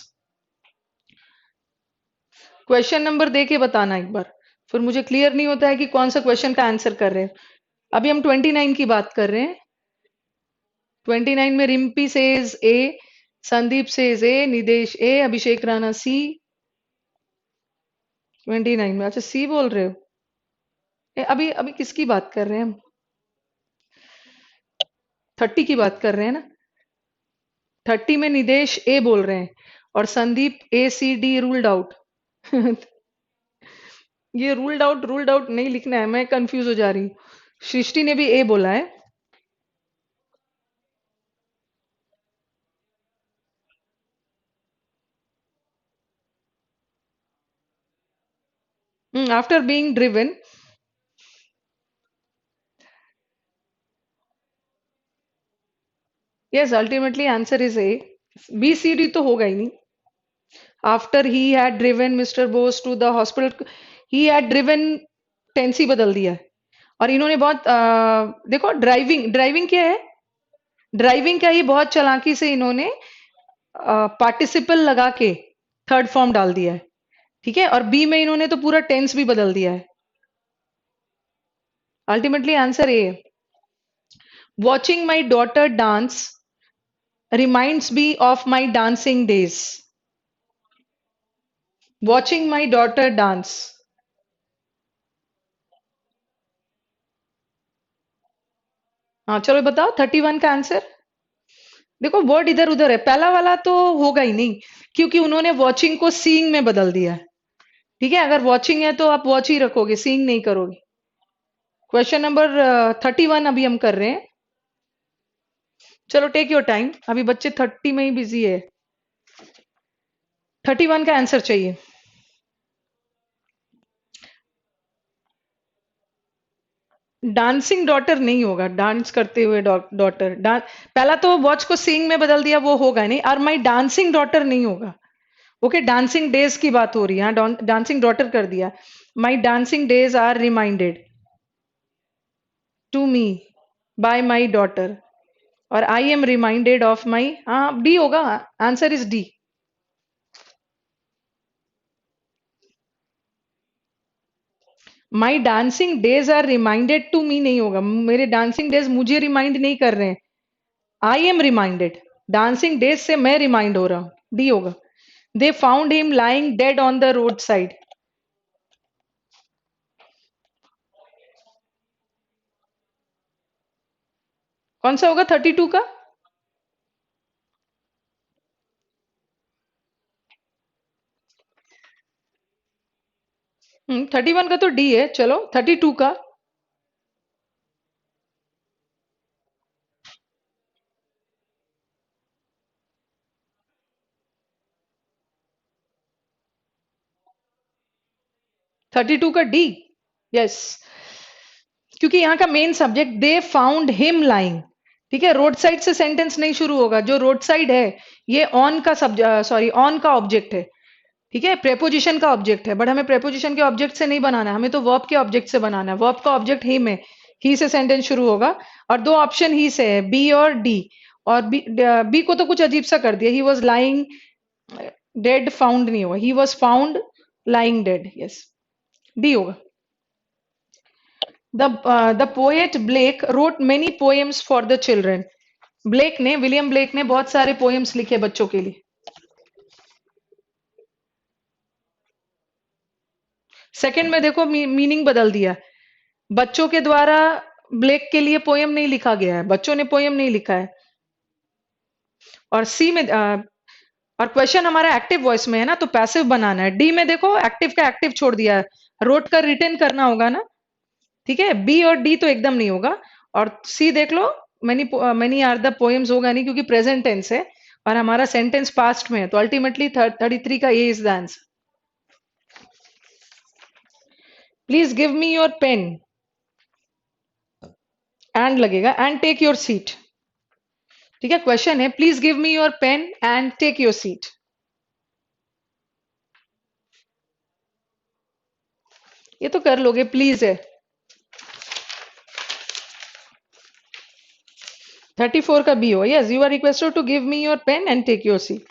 Question number दे के बताना एक बार, फिर मुझे क्लियर नहीं होता है कि कौन सा क्वेश्चन का आंसर कर रहे हैं। अभी हम 29 की बात कर रहे हैं। 29 में रिम्पी सेज ए, संदीप सेज ए, निदेश ए, अभिषेक राणा सी। 29 में अच्छा सी बोल रहे हो। अभी अभी किसकी बात कर रहे हैं हम? 30 की बात कर रहे हैं ना। 30 में निदेश ए बोल रहे हैं और संदीप ए सी डी रूल्ड आउट। ये रूल्ड आउट नहीं लिखना है, मैं कंफ्यूज हो जा रही हूँ। सृष्टि ने भी ए बोला है। After being driven. Yes, ultimately answer is A. B C D तो होगा ही नहीं। After he had driven mister Bose to the hospital, he had driven tense ही बदल दिया है। और इन्होंने बहुत देखो, ड्राइविंग ड्राइविंग क्या है, ड्राइविंग का ही बहुत चालाकी से इन्होंने पार्टिसिपल लगा के थर्ड फॉर्म डाल दिया है, ठीक है, और बी में इन्होंने तो पूरा टेंस भी बदल दिया है। Ultimately answer A. Watching my daughter dance reminds me of my dancing days. Watching my daughter dance. हाँ चलो बताओ 31 का आंसर। देखो वर्ड इधर उधर है, पहला वाला तो होगा ही नहीं, क्योंकि उन्होंने वॉचिंग को सीइंग में बदल दिया है। ठीक है, अगर वॉचिंग है तो आप वॉच ही रखोगे, सीइंग नहीं करोगे। क्वेश्चन नंबर 31 अभी हम कर रहे हैं। चलो टेक योर टाइम, अभी बच्चे 30 में ही बिजी है। 31 का आंसर चाहिए। डांसिंग डॉटर नहीं होगा, डांस करते हुए डॉटर। पहला तो वॉच को सीइंग में बदल दिया, वो होगा नहीं, और माई डांसिंग डॉटर नहीं होगा। ओके, डांसिंग डेज की बात हो रही है, डांसिंग डॉटर कर दिया। My dancing days are reminded to me by my daughter, और I am reminded of my, हाँ डी होगा, answer is D. My dancing days are reminded to me नहीं होगा, मेरे डांसिंग डेज मुझे रिमाइंड नहीं कर रहे हैं, आई एम रिमाइंडेड। डांसिंग डेज से मैं रिमाइंड हो रहा हूं, डी होगा। They found him lying dead on the road side. कौन सा होगा 32 का? 31 का तो डी है, चलो 32 का। 32 का डी। यस, क्योंकि यहाँ का main subject they found him lying. ठीक है, रोड साइड से सेंटेंस नहीं शुरू होगा, जो रोड साइड है ये ऑन का सब्जेक्ट, सॉरी ऑन का ऑब्जेक्ट है। ठीक है, प्रेपोजिशन का ऑब्जेक्ट है, बट हमें प्रेपोजिशन के ऑब्जेक्ट से नहीं बनाना है, हमें तो वर्ब के ऑब्जेक्ट से बनाना है। वर्ब का ऑब्जेक्ट हिम है, ही से सेंटेंस शुरू होगा। और दो ऑप्शन ही से है, बी और डी। और बी को तो कुछ अजीब सा कर दिया, he was lying dead, found नहीं होगा, he was found lying dead. Yes, D होगा। The poet Blake wrote many poems for the children. Blake ने, विलियम ब्लेक ने बहुत सारे पोएम्स लिखे बच्चों के लिए। सेकंड में देखो मीनिंग बदल दिया, बच्चों के द्वारा ब्लेक के लिए पोयम नहीं लिखा गया है, बच्चों ने पोयम नहीं लिखा है। और सी में और क्वेश्चन हमारा एक्टिव वॉइस में है ना, तो पैसिव बनाना है। डी में देखो एक्टिव का एक्टिव छोड़ दिया है, रोट का रिटर्न करना होगा ना। ठीक है, बी और डी तो एकदम नहीं होगा। और सी देख लो, many many are the poems होगा नहीं, क्योंकि प्रेजेंट टेंस है और हमारा सेंटेंस पास्ट में है, तो अल्टीमेटली 33 का A is the answer. Please give me your pen, and लगेगा, एंड टेक योर सीट। ठीक है, क्वेश्चन है please give me your pen and take your seat. ये तो कर लोगे, प्लीज है। 34 का बी हो, yes, you are requested to give me your pen and take your seat,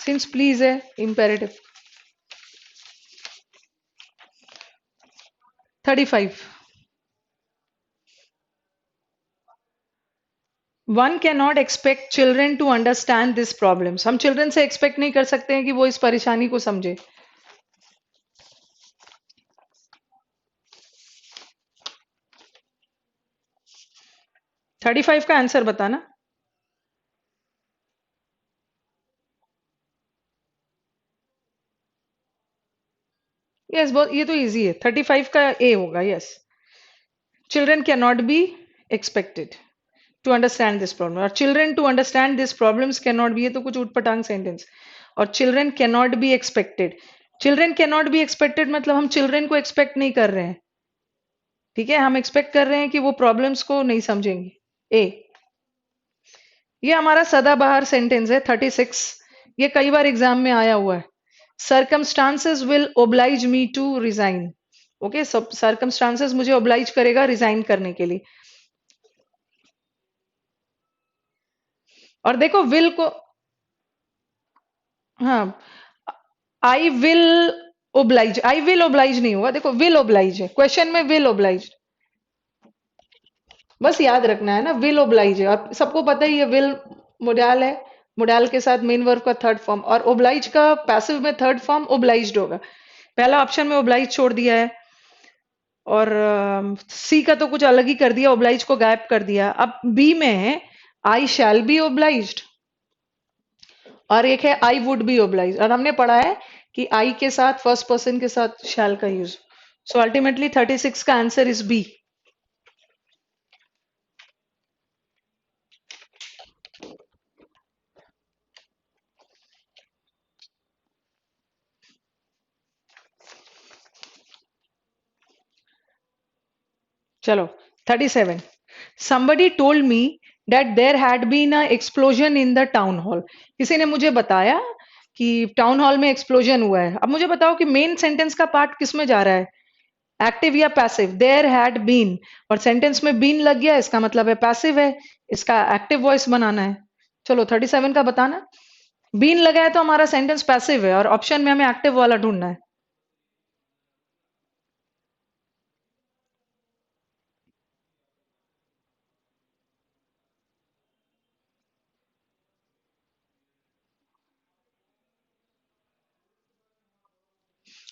since please है imperative. 35, one can not expect children to understand this problems. हम चिल्ड्रन से एक्सपेक्ट नहीं कर सकते हैं कि वो इस परेशानी को समझे। 35 का आंसर बताना। यस, बहुत, ये तो इजी है, 35 का ए होगा। Yes, children can not be expected to understand this problem, और children to understand this problems can not be, ये तो कुछ उटपटांग सेंटेंस। और children can not be expected, children can not be expected मतलब हम चिल्ड्रन को एक्सपेक्ट नहीं कर रहे हैं। ठीक है, हम एक्सपेक्ट कर रहे हैं कि वो प्रॉब्लम्स को नहीं समझेंगे। ए, ये हमारा सदाबहार सेंटेंस है 36, ये कई बार एग्जाम में आया हुआ है। Circumstances will oblige me to resign. Okay, circumstances मुझे ओब्लाइज करेगा रिजाइन करने के लिए। और देखो विल को, हाँ, I will oblige, I will oblige नहीं होगा, देखो विल ओब्लाइज है, क्वेश्चन में विल ओब्लाइज, बस याद रखना है ना, विल ओब्लाइज है। और सबको पता ही है विल मोडाल है, मोडाल के साथ मेन वर्ब का थर्ड फॉर्म, और ओब्लाइज का पैसिव में थर्ड फॉर्म ओब्लाइज्ड होगा। पहला ऑप्शन में ओब्लाइज छोड़ दिया है, और सी का तो कुछ अलग ही कर दिया, ओब्लाइज को गायब कर दिया। अब बी में है आई शैल बी ओब्लाइज्ड, और एक है आई वुड बी ओब्लाइज, और हमने पढ़ा है कि आई के साथ फर्स्ट पर्सन के साथ शैल का यूज। सो अल्टीमेटली 36 का आंसर इज बी। चलो 37, somebody told me that there had been a explosion in the town hall। किसी ने मुझे बताया कि टाउन हॉल में एक्सप्लोजन हुआ है। अब मुझे बताओ कि मेन सेंटेंस का पार्ट किस में जा रहा है, एक्टिव या पैसिव? देयर हैड बीन, और सेंटेंस में बीन लग गया, इसका मतलब है पैसिव है, इसका एक्टिव वॉइस बनाना है। चलो 37 का बताना। बीन लगा है तो हमारा सेंटेंस पैसिव है, और ऑप्शन में हमें एक्टिव वाला ढूंढना है।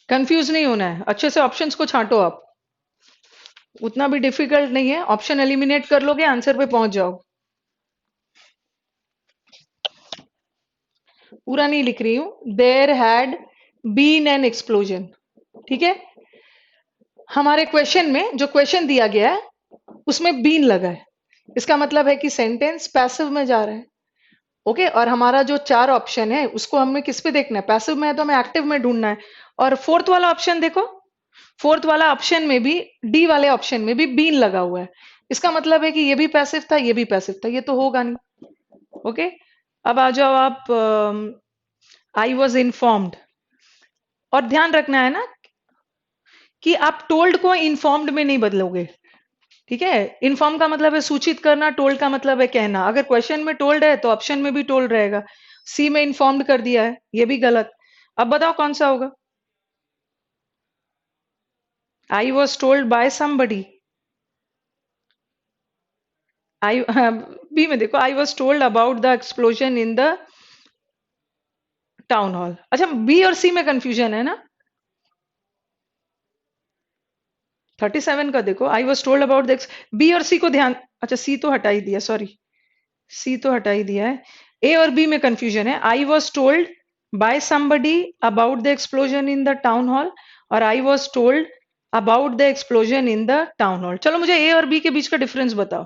कंफ्यूज नहीं होना है, अच्छे से ऑप्शंस को छांटो आप, उतना भी डिफिकल्ट नहीं है, ऑप्शन एलिमिनेट कर लोगे आंसर पे पहुंच जाओ। पूरा नहीं लिख रही हूं, there had been an explosion. ठीक है, हमारे क्वेश्चन में जो क्वेश्चन दिया गया है उसमें बीन लगा है, इसका मतलब है कि सेंटेंस पैसिव में जा रहा है। ओके, और हमारा जो चार ऑप्शन है उसको हमें किस पे देखना है, पैसिव में है तो हमें एक्टिव में ढूंढना है। और फोर्थ वाला ऑप्शन देखो, फोर्थ वाला ऑप्शन में भी, डी वाले ऑप्शन में भी बीन लगा हुआ है, इसका मतलब है कि ये भी पैसिव था, ये भी पैसिव था, ये तो होगा नहीं। ओके, अब आ जाओ आप, आई वॉज इन्फॉर्म्ड। और ध्यान रखना है ना कि आप टोल्ड को इन्फॉर्म्ड में नहीं बदलोगे। ठीक है, इन्फॉर्म का मतलब है सूचित करना, टोल्ड का मतलब है कहना। अगर क्वेश्चन में टोल्ड है तो ऑप्शन में भी टोल्ड रहेगा। सी में इन्फॉर्म्ड कर दिया है, ये भी गलत। अब बताओ कौन सा होगा। I was told by somebody, I B में देखो, I was told about the explosion in the town hall. अच्छा, बी और सी में कंफ्यूजन है ना। 37 का देखो, I was told about the, B और सी को ध्यान, अच्छा सी तो हटा ही दिया, सॉरी, सी तो हटा ही दिया है। ए और बी में कंफ्यूजन है, I was told by somebody about the explosion in the town hall, और I was told about the explosion in the town hall. चलो मुझे ए और बी के बीच का डिफरेंस बताओ।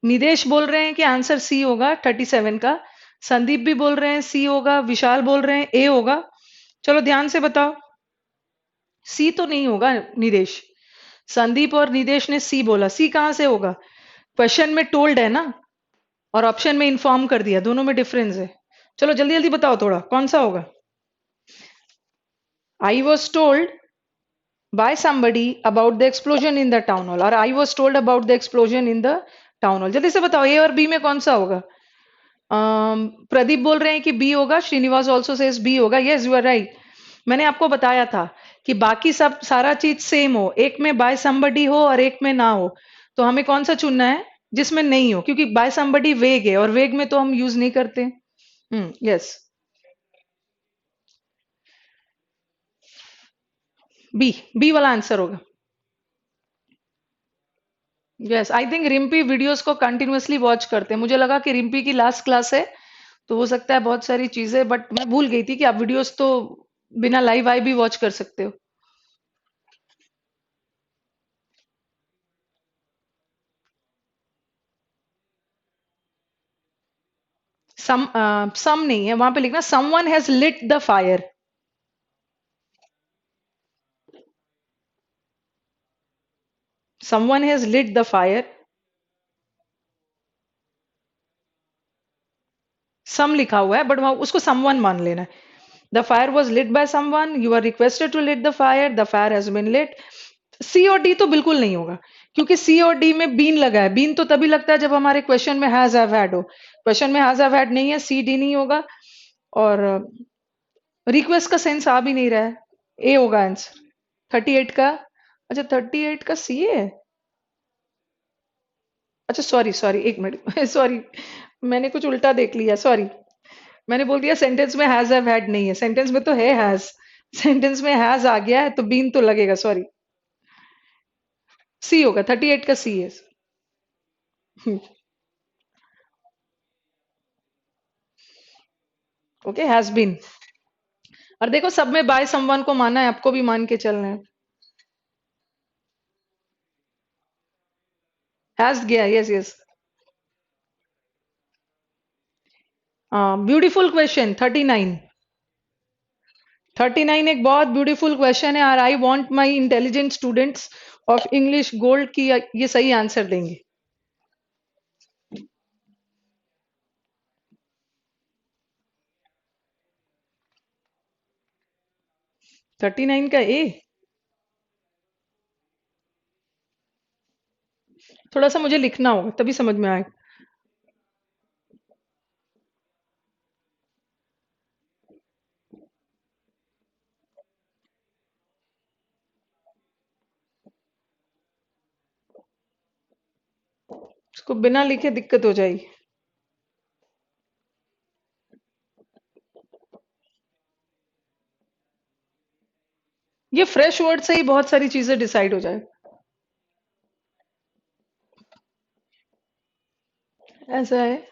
निदेश बोल रहे हैं कि आंसर सी होगा 37 का, संदीप भी बोल रहे हैं सी होगा, विशाल बोल रहे हैं ए होगा। चलो ध्यान से बताओ, सी तो नहीं होगा निदेश। संदीप और निदेश ने सी बोला, सी कहां से होगा, क्वेश्चन में टोल्ड है ना, और ऑप्शन में इन्फॉर्म कर दिया, दोनों में डिफरेंस है। चलो जल्दी जल्दी बताओ थोड़ा, कौन सा होगा। I was told by somebody about the explosion in the town hall, और I was told about the explosion in the town hall. जल्दी से बताओ ए और बी में कौन सा होगा। प्रदीप बोल रहे हैं कि बी होगा, श्रीनिवास ऑल्सो सेज बी होगा। Yes, you are right. मैंने आपको बताया था कि बाकी सब सारा चीज सेम हो, एक में बाय somebody हो और एक में ना हो, तो हमें कौन सा चुनना है जिसमें नहीं हो, क्योंकि बाय somebody वेग है और वेग में तो हम यूज नहीं करते। यस, बी, बी वाला आंसर होगा। Yes, I think Rimpy videos को कंटिन्यूअसली वॉच करते हैं, मुझे लगा कि रिम्पी की लास्ट क्लास है तो हो सकता है बहुत सारी चीजें, बट मैं भूल गई थी कि आप वीडियोस तो बिना लाइव आए भी वॉच कर सकते हो। सम नहीं है, वहां पे लिखना someone has lit the fire. Someone has lit the fire, some लिखा हुआ है बट वहां उसको समवन मान लेना है। The fire was lit by someone, you are requested to lit the fire, the fire has been lit. C और डी तो बिल्कुल नहीं होगा, क्योंकि सी और डी में बीन लगा है। बीन तो तभी लगता है जब हमारे क्वेश्चन में हैज हैव हैड हो, क्वेश्चन में हैज हैव हैड नहीं है, सी डी नहीं होगा। और रिक्वेस्ट का सेंस आ भी नहीं रहा है, ए होगा आंसर 38 का। अच्छा 38 का सी है, अच्छा सॉरी सॉरी, एक मिनट सॉरी, मैंने कुछ उल्टा देख लिया, सॉरी। मैंने बोल दिया सेंटेंस में हैज हैव हैड नहीं है, सेंटेंस में तो है हैज, सेंटेंस में हैज आ गया है तो बीन तो लगेगा, सॉरी। सी होगा, 38 का सी है। Okay, has been. और देखो सब में बाय समवन को माना है, आपको भी मान के चलना है। हैज गया, यस यस। Beautiful question 39। 39 एक बहुत ब्यूटीफुल क्वेश्चन है, और I want my intelligent students of English gold की ये सही आंसर देंगे। 39 का ए, थोड़ा सा मुझे लिखना होगा तभी समझ में आए। उसको बिना लिखे दिक्कत हो जाएगी। ये फ्रेश वर्ड से ही बहुत सारी चीजें डिसाइड हो जाए। ऐसा है।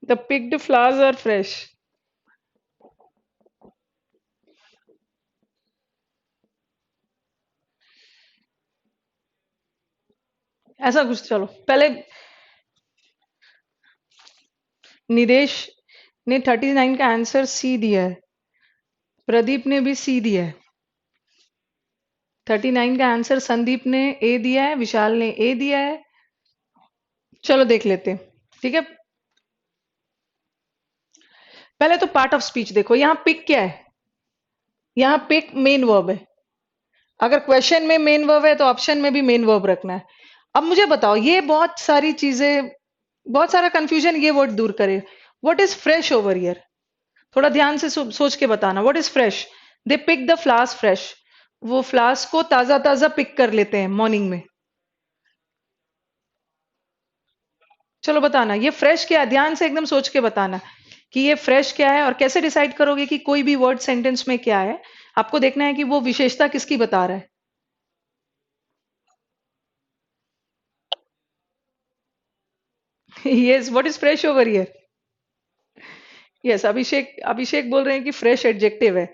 The picked flowers are fresh. ऐसा कुछ, चलो पहले। निदेश ने 39 का आंसर सी दिया है। प्रदीप ने भी सी दिया है। 39 का आंसर संदीप ने ए दिया है, विशाल ने ए दिया है। चलो देख लेते हैं। ठीक है, पहले तो पार्ट ऑफ स्पीच देखो, यहाँ पिक क्या है? यहाँ पिक मेन वर्ब है। अगर क्वेश्चन में मेन वर्ब है तो ऑप्शन में भी मेन वर्ब रखना है। अब मुझे बताओ, ये बहुत सारी चीजें, बहुत सारा कंफ्यूजन ये वर्ड दूर करे। What is fresh over here? थोड़ा ध्यान से सोच के बताना। What is fresh? They pick the flowers fresh. वो फ्लावर्स को ताजा ताजा पिक कर लेते हैं मॉर्निंग में। चलो बताना, ये फ्रेश क्या है? ध्यान से एकदम सोच के बताना कि ये फ्रेश क्या है, और कैसे डिसाइड करोगे कि कोई भी वर्ड सेंटेंस में क्या है। आपको देखना है कि वो विशेषता किसकी बता रहा है। Yes, what is fresh over here? Yes, Abhishek Abhishek बोल रहे हैं कि फ्रेश एडजेक्टिव है।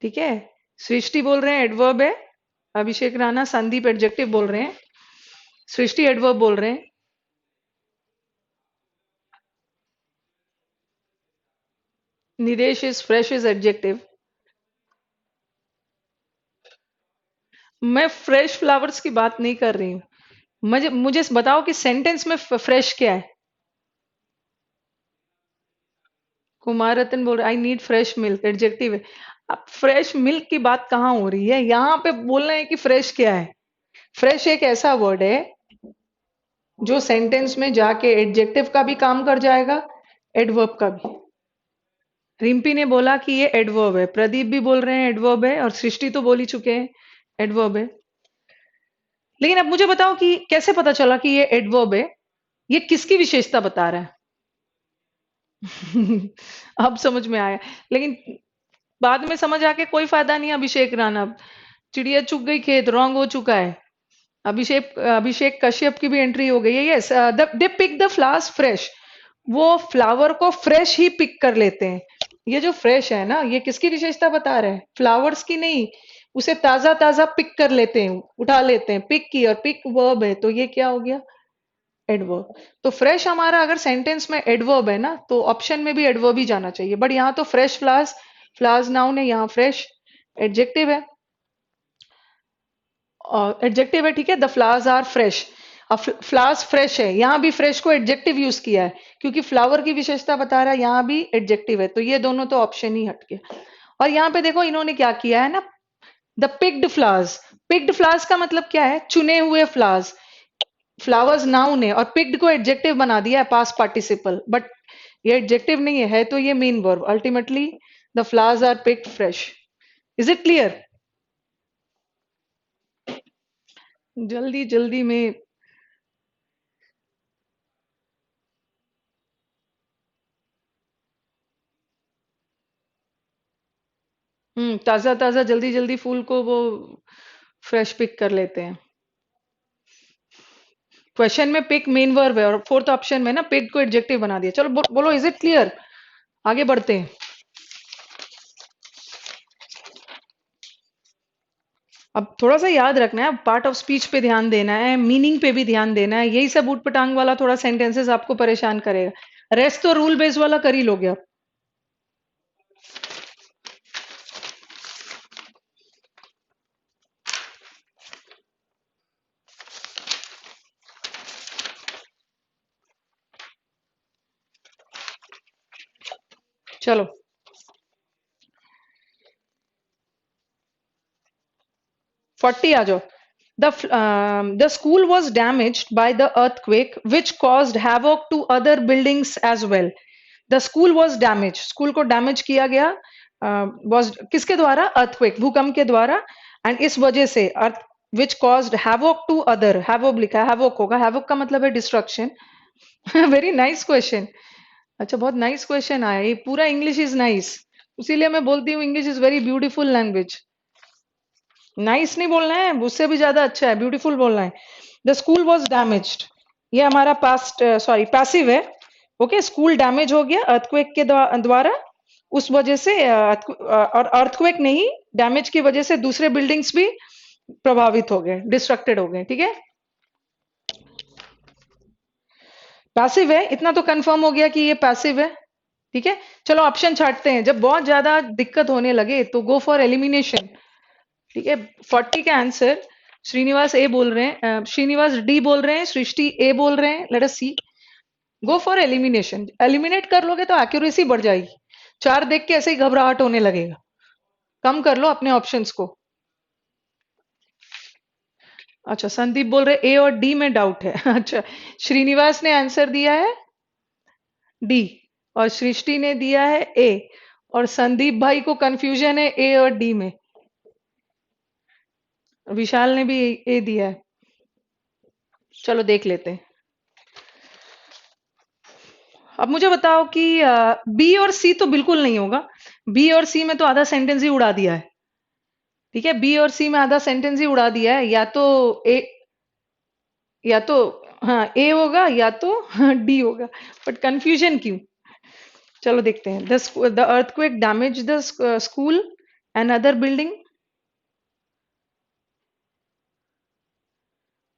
ठीक है, सृष्टि बोल रहे हैं एडवर्ब है। अभिषेक राणा, संदीप एडजेक्टिव बोल रहे हैं। सृष्टि एडवर्ब बोल रहे हैं। निदेश इज फ्रेश इज एडजेक्टिव। मैं फ्रेश फ्लावर्स की बात नहीं कर रही हूँ। मुझे मुझे बताओ कि सेंटेंस में फ्रेश क्या है। कुमार रतन बोल रहे I need fresh milk, adjective है। अब फ्रेश मिल्क की बात कहाँ हो रही है? यहाँ पे बोलना है कि फ्रेश क्या है। फ्रेश एक ऐसा वर्ड है जो सेंटेंस में जाके एडजेक्टिव का भी काम कर जाएगा, एडवर्ब का भी। रिम्पी ने बोला कि ये एडवर्ब है, प्रदीप भी बोल रहे हैं एडवर्ब है, और सृष्टि तो बोल ही चुके हैं एडवर्ब है। लेकिन अब मुझे बताओ कि कैसे पता चला कि ये एडवर्ब है? ये किसकी विशेषता बता रहा है? अब समझ में आया। लेकिन बाद में समझ आके कोई फायदा नहीं है अभिषेक राणा। चिड़िया चुग गई खेत, रॉन्ग हो चुका है। अभिषेक अभिषेक कश्यप की भी एंट्री हो गई है। Yes, they pick the flowers fresh. वो फ्लावर को फ्रेश ही पिक कर लेते हैं। ये जो फ्रेश है ना, ये किसकी विशेषता बता रहे हैं? फ्लावर्स की नहीं। उसे ताजा ताजा पिक कर लेते हैं, उठा लेते हैं। पिक की, और पिक वर्ब है, तो ये क्या हो गया? एडवर्ब। तो फ्रेश हमारा अगर सेंटेंस में एडवर्ब है ना, तो ऑप्शन में भी एडवर्ब ही जाना चाहिए। बट यहाँ तो फ्रेश फ्लावर्स, फ्लावर्स नाउन है, यहाँ फ्रेश एडजेक्टिव है। एडजेक्टिव है, ठीक है। The flowers are fresh. अब फ्लावर्स फ्रेश है, यहाँ भी फ्रेश को एडजेक्टिव यूज किया है, क्योंकि फ्लावर की विशेषता बता रहा है, यहाँ भी एडजेक्टिव है, तो ये दोनों तो ऑप्शन ही हट गया। और यहाँ पे देखो इन्होंने क्या किया है ना, the picked flowers. Picked flowers का मतलब क्या है? चुने हुए फ्लावर्स। फ्लावर्स नाउन है और पिक्ड को एडजेक्टिव बना दिया है, पास पार्टिसिपल। बट ये एडजेक्टिव नहीं है तो ये main verb. Ultimately the flowers are picked fresh. Is it clear? जल्दी जल्दी में। ताजा ताजा जल्दी जल्दी फूल को वो फ्रेश पिक कर लेते हैं। क्वेश्चन में पिक मेन वर्ब है, और फोर्थ ऑप्शन में ना पिक को एडजेक्टिव बना दिया। चलो बोलो, इज इट क्लियर? आगे बढ़ते हैं। अब थोड़ा सा याद रखना है, पार्ट ऑफ स्पीच पे ध्यान देना है, मीनिंग पे भी ध्यान देना है। यही सब ऊट पटांग वाला थोड़ा सेंटेंसेस आपको परेशान करेगा। रेस्ट तो रूल बेस्ड वाला कर ही लोगे आप। चलो 40 आ जाओ। The school was damaged by the earthquake, which caused havoc to other buildings as well. The school was damaged. School को डैमेज किया गया was किसके द्वारा? अर्थक्वेक, भूकंप के द्वारा. एंड इस वजह से earth which caused havoc to other. Havoc लिखा है, हैवोक होगा. हैवोक का मतलब है डिस्ट्रक्शन. Very nice question. अच्छा, बहुत नाइस क्वेश्चन आया. ये पूरा इंग्लिश इज नाइस. इसीलिए मैं बोलती हूँ English is very beautiful language. Nice नहीं बोलना है, उससे भी ज्यादा अच्छा है, ब्यूटीफुल बोलना है. The school was damaged. ये हमारा पास्ट, सॉरी पैसिव है. ओके, स्कूल डैमेज हो गया अर्थक्वेक के द्वारा. उस वजह से और अर्थक्वेक नहीं, डैमेज की वजह से दूसरे बिल्डिंग्स भी प्रभावित हो गए, डिस्ट्रक्टेड हो गए. ठीक है, पैसिव है. इतना तो कंफर्म हो गया कि ये पैसिव है. ठीक है, चलो ऑप्शन छांटते हैं. जब बहुत ज्यादा दिक्कत होने लगे तो गो फॉर एलिमिनेशन. ठीक है, 40 का आंसर श्रीनिवास ए बोल रहे हैं, श्रीनिवास डी बोल रहे हैं, सृष्टि ए बोल रहे हैं. Let us see. Go for elimination. Eliminate कर लोगे तो एक्यूरेसी बढ़ जाएगी. चार देख के ऐसे ही घबराहट होने लगेगा. कम कर लो अपने ऑप्शंस को. अच्छा, संदीप बोल रहे ए और डी में डाउट है. अच्छा, श्रीनिवास ने आंसर दिया है डी और सृष्टि ने दिया है ए, और संदीप भाई को कंफ्यूजन है ए और डी में. विशाल ने भी ए दिया है. चलो देख लेते हैं. अब मुझे बताओ कि बी और सी तो बिल्कुल नहीं होगा. बी और सी में तो आधा सेंटेंस ही उड़ा दिया है. ठीक है, बी और सी में आधा सेंटेंस ही उड़ा दिया है. या तो ए, या तो हाँ ए होगा, या तो डी होगा. बट कंफ्यूजन क्यों? चलो देखते हैं. The earthquake damage the school and other building.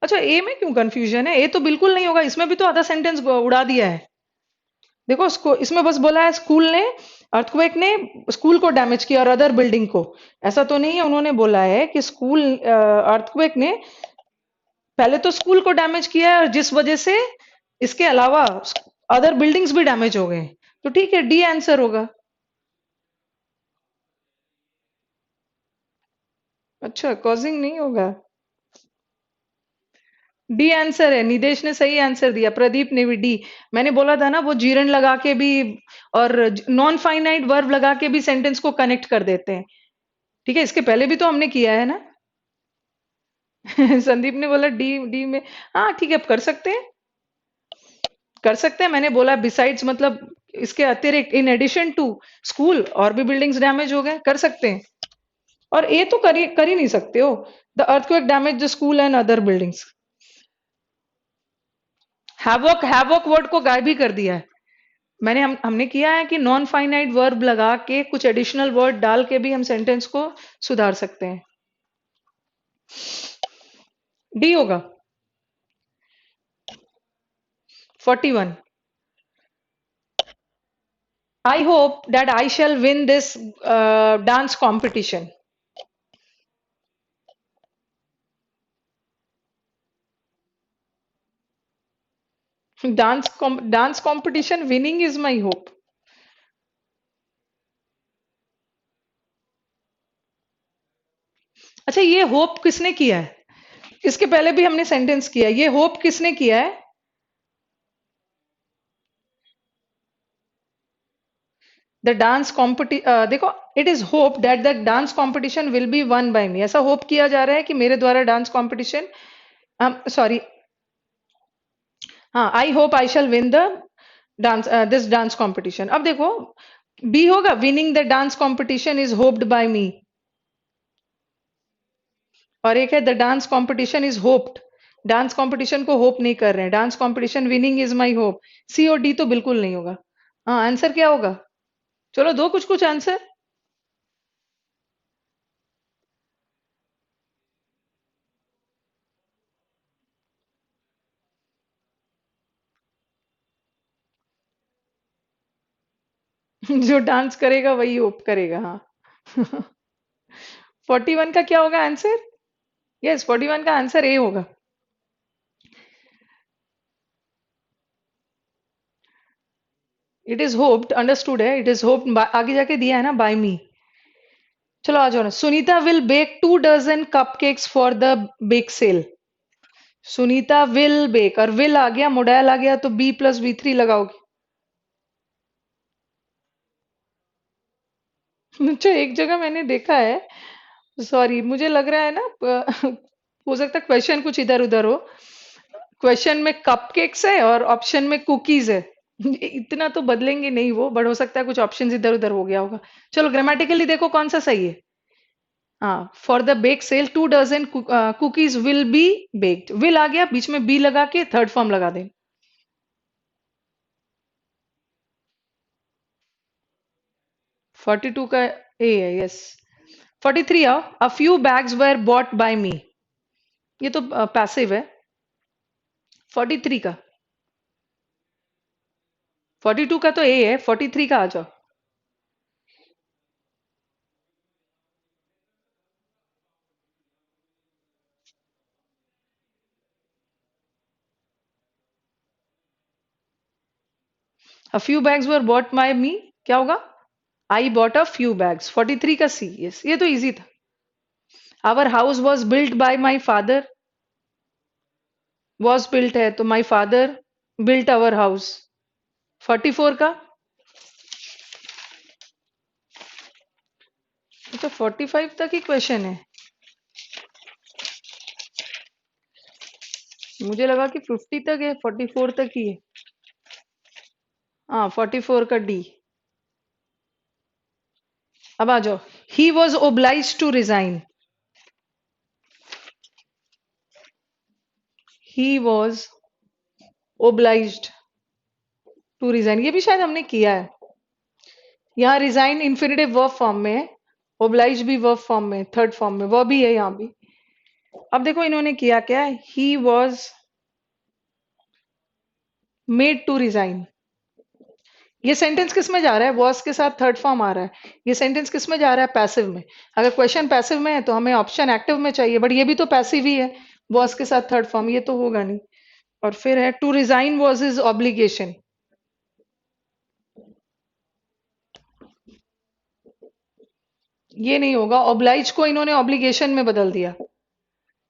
अच्छा, ए में क्यों कंफ्यूजन है? ए तो बिल्कुल नहीं होगा. इसमें भी तो आधा सेंटेंस उड़ा दिया है. देखो, उसको इसमें बस बोला है स्कूल ने, अर्थक्वेक ने स्कूल को डैमेज किया और अदर बिल्डिंग को. ऐसा तो नहीं है. उन्होंने बोला है कि स्कूल, अर्थक्वेक ने पहले तो स्कूल को डैमेज किया है, और जिस वजह से इसके अलावा अदर बिल्डिंग्स भी डैमेज हो गए हैं. तो ठीक है, डी आंसर होगा. अच्छा, कॉजिंग नहीं होगा. डी आंसर है. निदेश ने सही आंसर दिया, प्रदीप ने भी डी. मैंने बोला था ना, वो जीरन लगा के भी और नॉन फाइनाइट वर्ब लगा के भी सेंटेंस को कनेक्ट कर देते हैं. ठीक है, इसके पहले भी तो हमने किया है ना. संदीप ने बोला डी, डी में. हाँ ठीक है, अब कर सकते हैं, कर सकते हैं. मैंने बोला बिसाइड्स मतलब इसके अतिरिक्त, इन एडिशन टू स्कूल और भी बिल्डिंग्स डैमेज हो गए, कर सकते हैं. और ये तो कर ही नहीं सकते हो. The earthquake damage the school and other buildings. Havoc, havoc word को गायब ही कर दिया है. हमने किया है कि नॉन फाइनाइट वर्ब लगा के कुछ एडिशनल वर्ड डाल के भी हम सेंटेंस को सुधार सकते हैं. डी होगा. 41. I hope that I shall win this dance competition. Dance competition winning is my hope. अच्छा, ये होप किसने किया है? इसके पहले भी हमने सेंटेंस किया है. ये होप किसने किया है? द डांस कॉम्पिटिशन, देखो, it is hope that the dance competition will be won by me. ऐसा होप किया जा रहा है कि मेरे द्वारा डांस कॉम्पिटिशन, सॉरी, हाँ, I hope I shall win the dance, this dance competition. अब देखो, बी होगा, winning the dance competition is hoped by me. और एक है the dance competition is hoped. Dance competition को होप नहीं कर रहे हैं. Dance competition winning is my hope. C और डी तो बिल्कुल नहीं होगा. हाँ, आंसर क्या होगा? चलो दो कुछ कुछ आंसर. जो डांस करेगा वही होप करेगा. हाँ. 41 का क्या होगा आंसर? यस, 41 का आंसर ए होगा. इट इज होप्ड, अंडरस्टूड है. इट इज होप्ड, आगे जाके दिया है ना, बाय मी. चलो आ जाओ ना। Sunita will bake 2 dozen cupcakes for the bake sale. Sunita will bake, और विल आ गया, मोडाल आ गया, तो बी प्लस बी थ्री लगाओगे। अच्छा, एक जगह मैंने देखा है, सॉरी मुझे लग रहा है ना हो सकता है क्वेश्चन कुछ इधर उधर हो। क्वेश्चन में कपकेक्स है और ऑप्शन में कुकीज है। इतना तो बदलेंगे नहीं वो, बट हो सकता है कुछ ऑप्शन इधर उधर हो गया होगा। चलो ग्रामेटिकली देखो कौन सा सही है। हाँ, for the bake sale 2 dozen cookies will be baked, will आ गया, बीच में बी लगा के थर्ड फॉर्म लगा दें। 42 का ए है, यस। 43 आओ। A few bags were bought by me, ये तो पैसिव है। 43 का, 42 का तो ए है, 43 का आ जाओ। A few bags were bought by me, क्या होगा? I bought a few bags, 43 का सी, यस, ये तो इजी था। Our house was built by my father, was built है तो my father built our house. 44 का, तो 45 तक ही क्वेश्चन है। मुझे लगा कि 50 तक है, 44 तक ही है। हाँ, 44 का डी। अब आ जाओ। He was oblige to resign, he was obliged to resign, ये भी शायद हमने किया है। यहाँ रिजाइन इन्फिनेटिव वर्ब फॉर्म में है, ओब्लाइज भी वर्ब फॉर्म में, थर्ड फॉर्म में, वह भी है यहाँ भी। अब देखो इन्होंने किया क्या है, he was made to resign. ये सेंटेंस किस में जा रहा है? वॉज के साथ थर्ड फॉर्म आ रहा है। ये सेंटेंस किस में जा रहा है? पैसिव में। अगर क्वेश्चन पैसिव में है तो हमें ऑप्शन एक्टिव में चाहिए, बट ये भी तो पैसिव ही है, वॉज के साथ थर्ड फॉर्म, ये तो होगा नहीं। और फिर है to resign was his obligation, ये नहीं होगा। ऑब्लाइज को इन्होंने ऑब्लिगेशन में बदल दिया।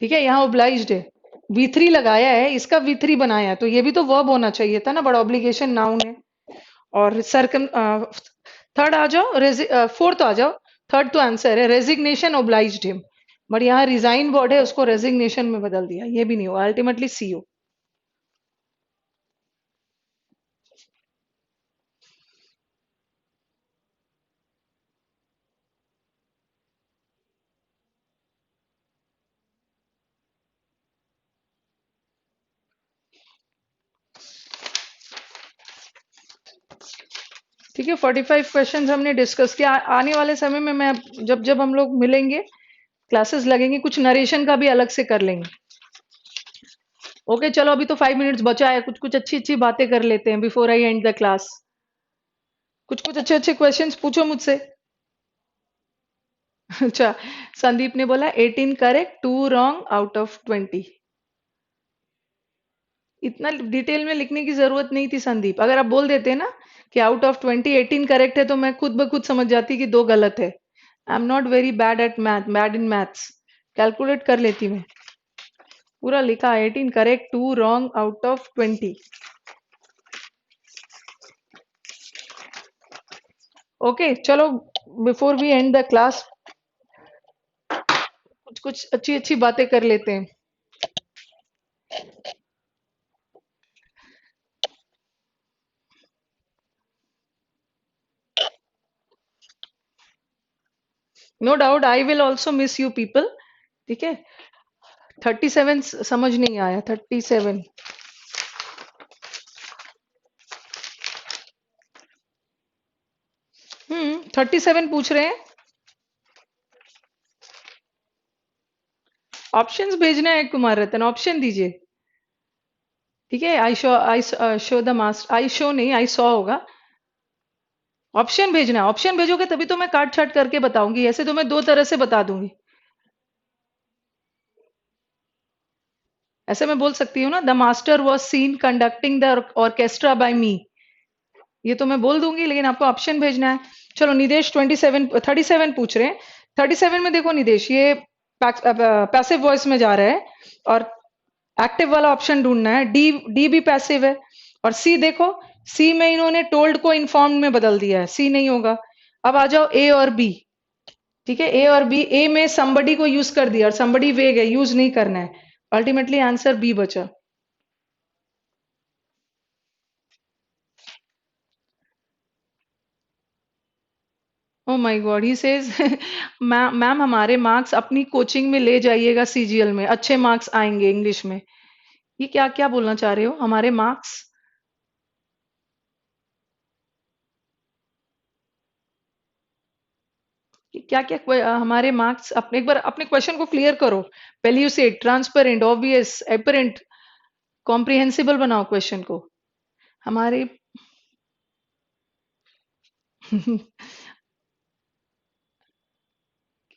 ठीक है, यहाँ ऑब्लाइज्ड है, वी थ्री लगाया है, इसका वी थ्री बनाया है, तो ये भी तो वर्ब होना चाहिए था ना, बट ऑब्लिगेशन नाउन है। और सरकम थर्ड आ जाओ, फोर्थ आ जाओ। थर्ड तो आंसर है, रेजिग्नेशन ओब्लाइज्ड हिम, बट यहाँ रिजाइन वर्ड है, उसको रेजिग्नेशन में बदल दिया, ये भी नहीं हुआ, अल्टीमेटली सी हो। ठीक है, 45 क्वेश्चंस हमने डिस्कस किया। आने वाले समय में मैं, जब जब हम लोग मिलेंगे, क्लासेस लगेंगे, कुछ नरेशन का भी अलग से कर लेंगे। ओके, चलो अभी तो 5 मिनट्स बचा है, कुछ कुछ अच्छी अच्छी बातें कर लेते हैं before I and the class. कुछ कुछ अच्छे अच्छे क्वेश्चंस पूछो मुझसे। अच्छा, संदीप ने बोला 18 करेक्ट, 2 रॉन्ग आउट ऑफ 20। इतना डिटेल में लिखने की जरूरत नहीं थी संदीप, अगर आप बोल देते ना कि आउट ऑफ 20 18 करेक्ट है, तो मैं खुद ब खुद समझ जाती कि दो गलत है। I am not very bad at math, bad in maths, calculate कर लेती मैं। पूरा लिखा, 18 correct, 2 wrong out of 20। Okay चलो, before we end the class, कुछ कुछ अच्छी अच्छी बातें कर लेते हैं। No doubt I will also miss you people. ठीक है, 37 समझ नहीं आया, 37। 37 पूछ रहे हैं। ऑप्शंस भेजना है कुमार रतन, ऑप्शन दीजिए। ठीक है, I show the master, I show नहीं, आई सॉ होगा। ऑप्शन भेजना है, ऑप्शन भेजोगे तभी तो मैं काट छाट करके बताऊंगी, ऐसे तो मैं दो तरह से बता दूंगी। ऐसे मैं बोल सकती हूँ ना, the master was seen conducting the orchestra by me, ये तो मैं बोल दूंगी, लेकिन आपको ऑप्शन भेजना है। चलो निदेश 27 37 पूछ रहे हैं, 37 में देखो निदेश, ये पैसिव वॉइस में जा रहा है और एक्टिव वाला ऑप्शन ढूंढना है। डी, डी भी पैसिव है। और सी देखो, सी में इन्होंने टोल्ड को इन्फॉर्म्ड में बदल दिया है, सी नहीं होगा। अब आ जाओ ए और बी। ठीक है, ए और बी, ए में somebody को यूज कर दिया और somebody वेग है, यूज नहीं करना है। अल्टीमेटली आंसर बी बचा। Oh my God, he says ma'am ma'am हमारे मार्क्स अपनी कोचिंग में ले जाइएगा, सीजीएल में अच्छे मार्क्स आएंगे इंग्लिश में। ये क्या क्या बोलना चाह रहे हो, हमारे मार्क्स? क्या क्या हमारे मार्क्स? अपने एक बार अपने क्वेश्चन को क्लियर करो। पहले यू से ट्रांसपेरेंट, ऑब्वियस, एपरेंट, कॉम्प्रिहेंसिबल बनाओ क्वेश्चन को। हमारे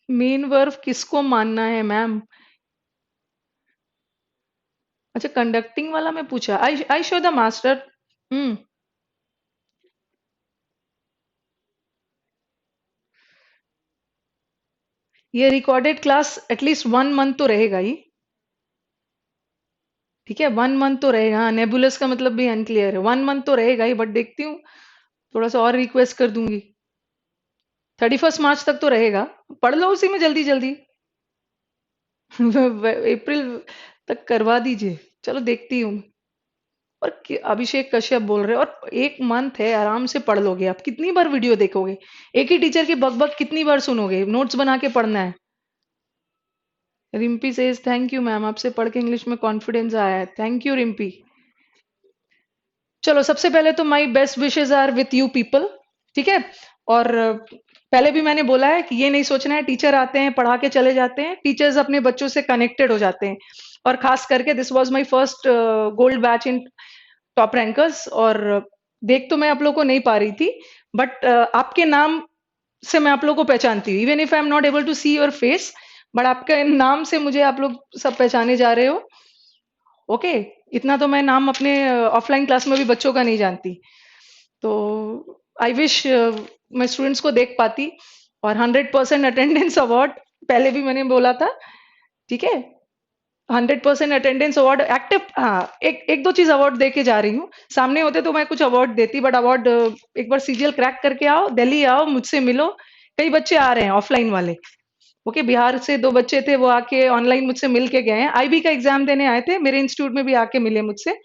मेन वर्ब किसको मानना है मैम? अच्छा, कंडक्टिंग वाला में पूछा। आई आई शो द मास्टर। हम्म। ये रिकॉर्डेड क्लास एटलीस्ट 1 मंथ तो रहेगा ही। ठीक है, 1 मंथ तो रहेगा। हाँ, नेबुलस का मतलब भी अनक्लियर है, 1 मंथ तो रहेगा ही, बट देखती हूँ, थोड़ा सा और रिक्वेस्ट कर दूंगी। 31 मार्च तक तो रहेगा, पढ़ लो उसी में जल्दी जल्दी। अप्रैल तक करवा दीजिए। चलो देखती हूँ। और अभिषेक कश्यप बोल रहे हैं, और 1 मंथ है, आराम से पढ़ लोगे। आप कितनी बार वीडियो देखोगे? एक ही टीचर की बकबक कितनी बार सुनोगे? नोट्स बना के पढ़ना है। Rimpy says thank you ma'am, आपसे पढ़ के इंग्लिश में कॉन्फिडेंस आया है। Thank you Rimpi. चलो, सबसे पहले तो my best wishes are with you people. ठीक है। और पहले भी मैंने बोला है कि ये नहीं सोचना है टीचर आते हैं पढ़ा के चले जाते हैं, टीचर्स अपने बच्चों से कनेक्टेड हो जाते हैं। और खास करके this was my first gold batch in top rankers. और देख तो मैं आप लोग को नहीं पा रही थी, बट आपके नाम से मैं आप लोग को पहचानती हूँ, even if I am not able to see your face, but आपके नाम से मुझे आप लोग सब पहचाने जा रहे हो। ओके। इतना तो मैं नाम अपने ऑफलाइन क्लास में भी बच्चों का नहीं जानती। तो आई विश मैं स्टूडेंट्स को देख पाती। और 100% अटेंडेंस अवार्ड पहले भी मैंने बोला था। ठीक है। 100% अटेंडेंस अवार्ड एक्टिव, हाँ, एक एक दो चीज अवार्ड दे के जा रही हूँ। सामने होते तो मैं कुछ अवार्ड देती, बट अवार्ड एक बार सीजीएल क्रैक करके आओ, दिल्ली आओ, मुझसे मिलो। कई बच्चे आ रहे हैं ऑफलाइन वाले। ओके, बिहार से 2 बच्चे थे, वो आके ऑनलाइन मुझसे मिल के गए हैं, आईबी का एग्जाम देने आए थे, मेरे इंस्टीट्यूट में भी आके मिले मुझसे।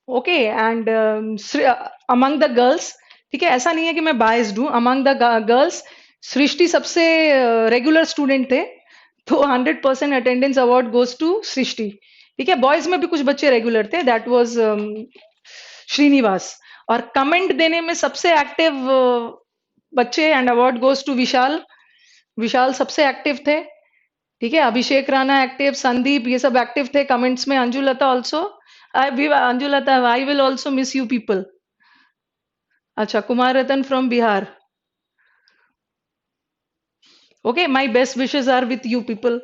Okay. And among the girls, ठीक है, ऐसा नहीं है कि मैं बायस्ड हूँ, अमंग द गर्ल्स सृष्टि सबसे रेगुलर स्टूडेंट थे। तो 100% अटेंडेंस अवार्ड गोज टू सृष्टि। ठीक है, बॉयज में भी कुछ बच्चे रेगुलर थे, दैट वाज श्रीनिवास। और कमेंट देने में सबसे एक्टिव बच्चे, एंड अवार्ड गोज टू विशाल। विशाल सबसे एक्टिव थे। ठीक है, अभिषेक राणा एक्टिव, संदीप, ये सब एक्टिव थे कमेंट्स में। अंजुलता ऑल्सो। आई भी, Anjulata, I will also miss you people. अच्छा, Kumar Ratan from Bihar. Okay, my best wishes are with you people.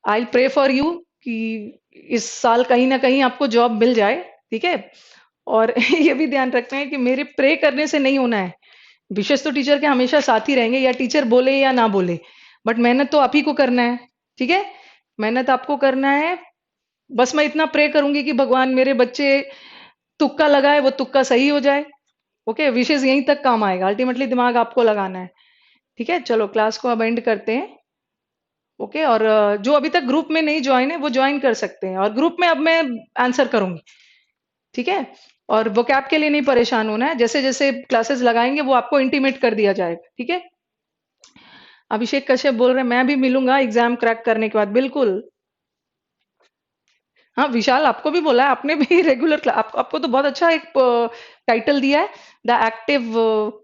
I pray for you कि इस साल कहीं ना कहीं आपको जॉब मिल जाए। ठीक है। और ये भी ध्यान रखना है कि मेरे प्रे करने से नहीं होना है। विशेष तो टीचर के हमेशा साथ ही रहेंगे, या टीचर बोले या ना बोले, बट मेहनत तो आप ही को करना है। ठीक है, मेहनत आपको करना है। बस मैं इतना प्रे करूंगी कि भगवान मेरे बच्चे तुक्का लगाए, वो तुक्का सही हो जाए। ओके, विशेष यहीं तक काम आएगा, अल्टीमेटली दिमाग आपको लगाना है। ठीक है, चलो क्लास को अब एंड करते हैं। ओके। और जो अभी तक ग्रुप में नहीं ज्वाइन है वो ज्वाइन कर सकते हैं, और ग्रुप में अब मैं आंसर करूंगी। ठीक है। और वो कैप के लिए नहीं परेशान होना है, जैसे जैसे क्लासेस लगाएंगे वो आपको इंटीमेट कर दिया जाएगा। ठीक है। अभिषेक कश्यप बोल रहे हैं मैं भी मिलूंगा एग्जाम क्रैक करने के बाद, बिल्कुल। हाँ, विशाल आपको भी बोला है, आपने भी रेगुलर आपको तो बहुत अच्छा एक टाइटल दिया है, द एक्टिव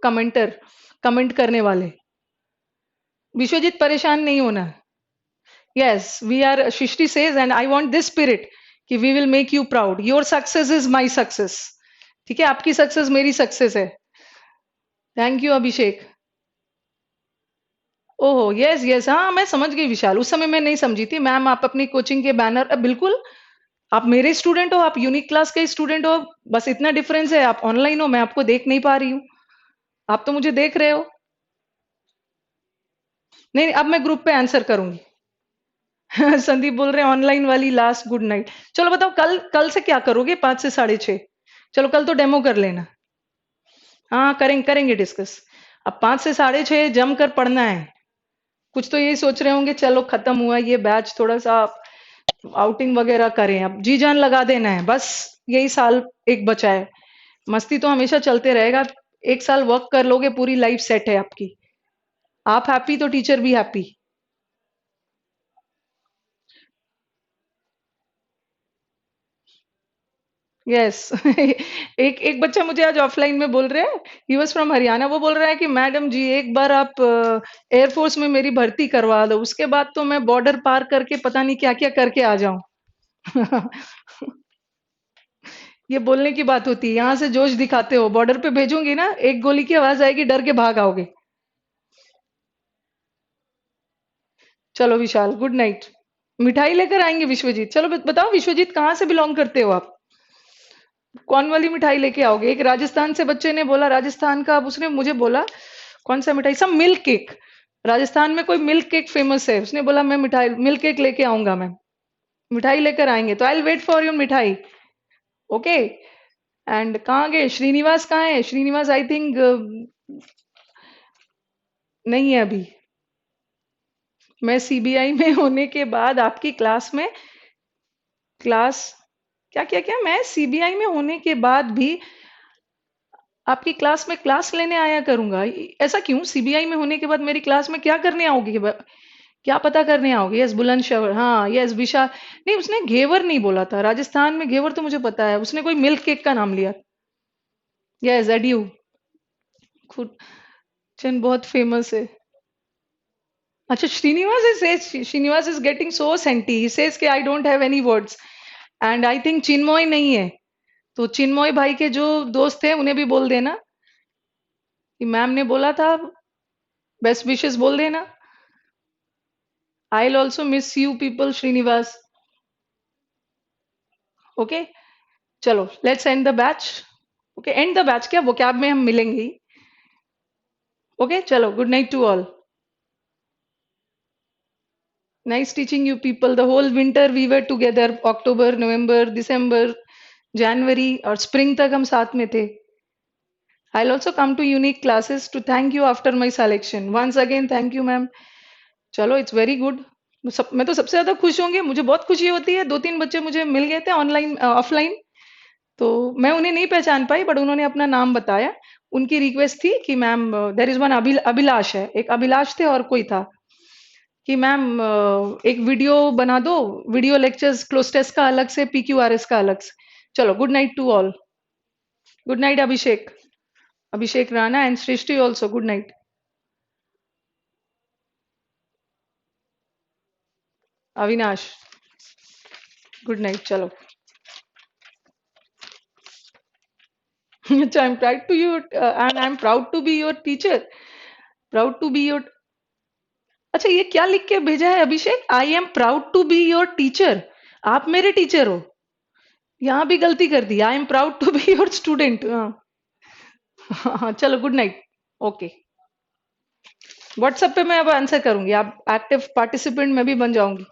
कमेंटर, कमेंट करने वाले। विश्वजीत परेशान नहीं होना। Yes, we are, Srishti says, and I want this spirit कि we will make you proud, your success is my success. ठीक है, आपकी सक्सेस मेरी सक्सेस है। Thank you Abhishek. ओहो, यस यस, हाँ मैं समझ गई विशाल, उस समय मैं नहीं समझी थी मैम, आप अपनी कोचिंग के बैनर, बिल्कुल। आप मेरे स्टूडेंट हो, आप यूनिक क्लास के स्टूडेंट हो। बस इतना डिफरेंस है, आप ऑनलाइन हो, मैं आपको देख नहीं पा रही हूँ। आप तो मुझे देख रहे हो। नहीं, अब मैं ग्रुप पे आंसर करूंगी। संदीप बोल रहे हैं ऑनलाइन वाली लास्ट गुड नाइट। चलो बताओ, कल कल से क्या करोगे 5 से 6:30? चलो कल तो डेमो कर लेना। हाँ, करेंगे करेंगे डिस्कस। अब 5 से 6:30 जम कर पढ़ना है। कुछ तो यही सोच रहे होंगे, चलो खत्म हुआ ये बैच, थोड़ा सा आउटिंग वगैरह करें, अब जी जान लगा देना है बस। यही साल एक बचा है। मस्ती तो हमेशा चलते रहेगा। एक साल वर्क कर लोगे, पूरी लाइफ सेट है आपकी। आप हैप्पी तो टीचर भी हैप्पी। यस। एक एक बच्चा मुझे आज ऑफलाइन में बोल रहा है, ही वॉज फ्रॉम हरियाणा, वो बोल रहा है कि मैडम जी एक बार आप एयरफोर्स में मेरी भर्ती करवा दो, उसके बाद तो मैं बॉर्डर पार करके पता नहीं क्या क्या करके आ जाऊं। ये बोलने की बात होती है, यहाँ से जोश दिखाते हो, बॉर्डर पे भेजूंगी ना, एक गोली की आवाज आएगी, डर के भाग आओगे। चलो विशाल, गुड नाइट। मिठाई लेकर आएंगे विश्वजीत। चलो बताओ विश्वजीत, कहाँ से बिलोंग करते हो आप? कौन वाली मिठाई लेके आओगे? एक राजस्थान से बच्चे ने बोला, राजस्थान का, अब उसने मुझे बोला कौन सा मिठाई, सब मिल्क केक। राजस्थान में कोई मिल्क केक फेमस है, उसने बोला मैं मिठाई मिल्क केक लेके आऊंगा मैं। मिठाई लेकर आएंगे, तो आई वेट फॉर योर मिठाई। ओके। एंड कहाँ गए श्रीनिवास, कहाँ है श्रीनिवास? आई थिंक नहीं है अभी। मैं सीबीआई में होने के बाद आपकी क्लास में, क्लास, क्या क्या क्या, मैं सीबीआई में होने के बाद भी आपकी क्लास में क्लास लेने आया करूंगा। ऐसा क्यों? सीबीआई में होने के बाद मेरी क्लास में क्या करने आओगी? क्या पता करने आओगे? यस बुलंदशहर, हाँ यस विशाल। नहीं, उसने घेवर नहीं बोला था, राजस्थान में घेवर तो मुझे पता है, उसने कोई मिल्क केक का नाम लिया। Yes adieu. खुद चंद बहुत फेमस है। अच्छा, Srinivas is, Srinivas is getting so senti, he says कि I don't have any words. And I think Chinmay नहीं है, तो चिन्मय भाई के जो दोस्त हैं उन्हें भी बोल देना कि मैम ने बोला था, बेस्ट विशेस बोल देना। I will also miss you people Srinivas. Okay. चलो let's end the batch. Okay, end the batch क्या, वो कैब में हम मिलेंगे ही। ओके चलो, good night to all. Nice teaching you people, the whole winter we were together, October November December January और स्प्रिंग तक हम साथ में थे। I also come to unique classes to thank you after my selection, once again thank you ma'am. चलो इट्स वेरी गुड। मैं तो सबसे ज्यादा खुश होंगी, मुझे बहुत खुशी होती है, 2-3 बच्चे मुझे मिल गए थे ऑनलाइन ऑफलाइन, तो मैं उन्हें नहीं पहचान पाई, बट उन्होंने अपना नाम बताया। उनकी रिक्वेस्ट थी कि ma'am, there is one Abhilash है, एक अभिलाष थे और कोई था, कि मैम एक वीडियो बना दो, वीडियो लेक्चर्स क्लोज टेस्ट का अलग से, पीक्यूआरएस का अलग से। चलो good night to all. Good night Abhishek, Abhishek Rana and Srishti also, good night. Avinash, good night. चलो। अच्छा, I am proud to you and I am proud to be your teacher, proud to be your. अच्छा, ये क्या लिख के भेजा है Abhishek? I am proud to be your teacher. आप मेरे टीचर हो? यहाँ भी गलती कर दी, I am proud to be your student. हाँ। हाँ, चलो गुड नाइट। ओके। व्हाट्सएप पे मैं अब आंसर करूंगी, आप एक्टिव पार्टिसिपेंट मैं भी बन जाऊंगी।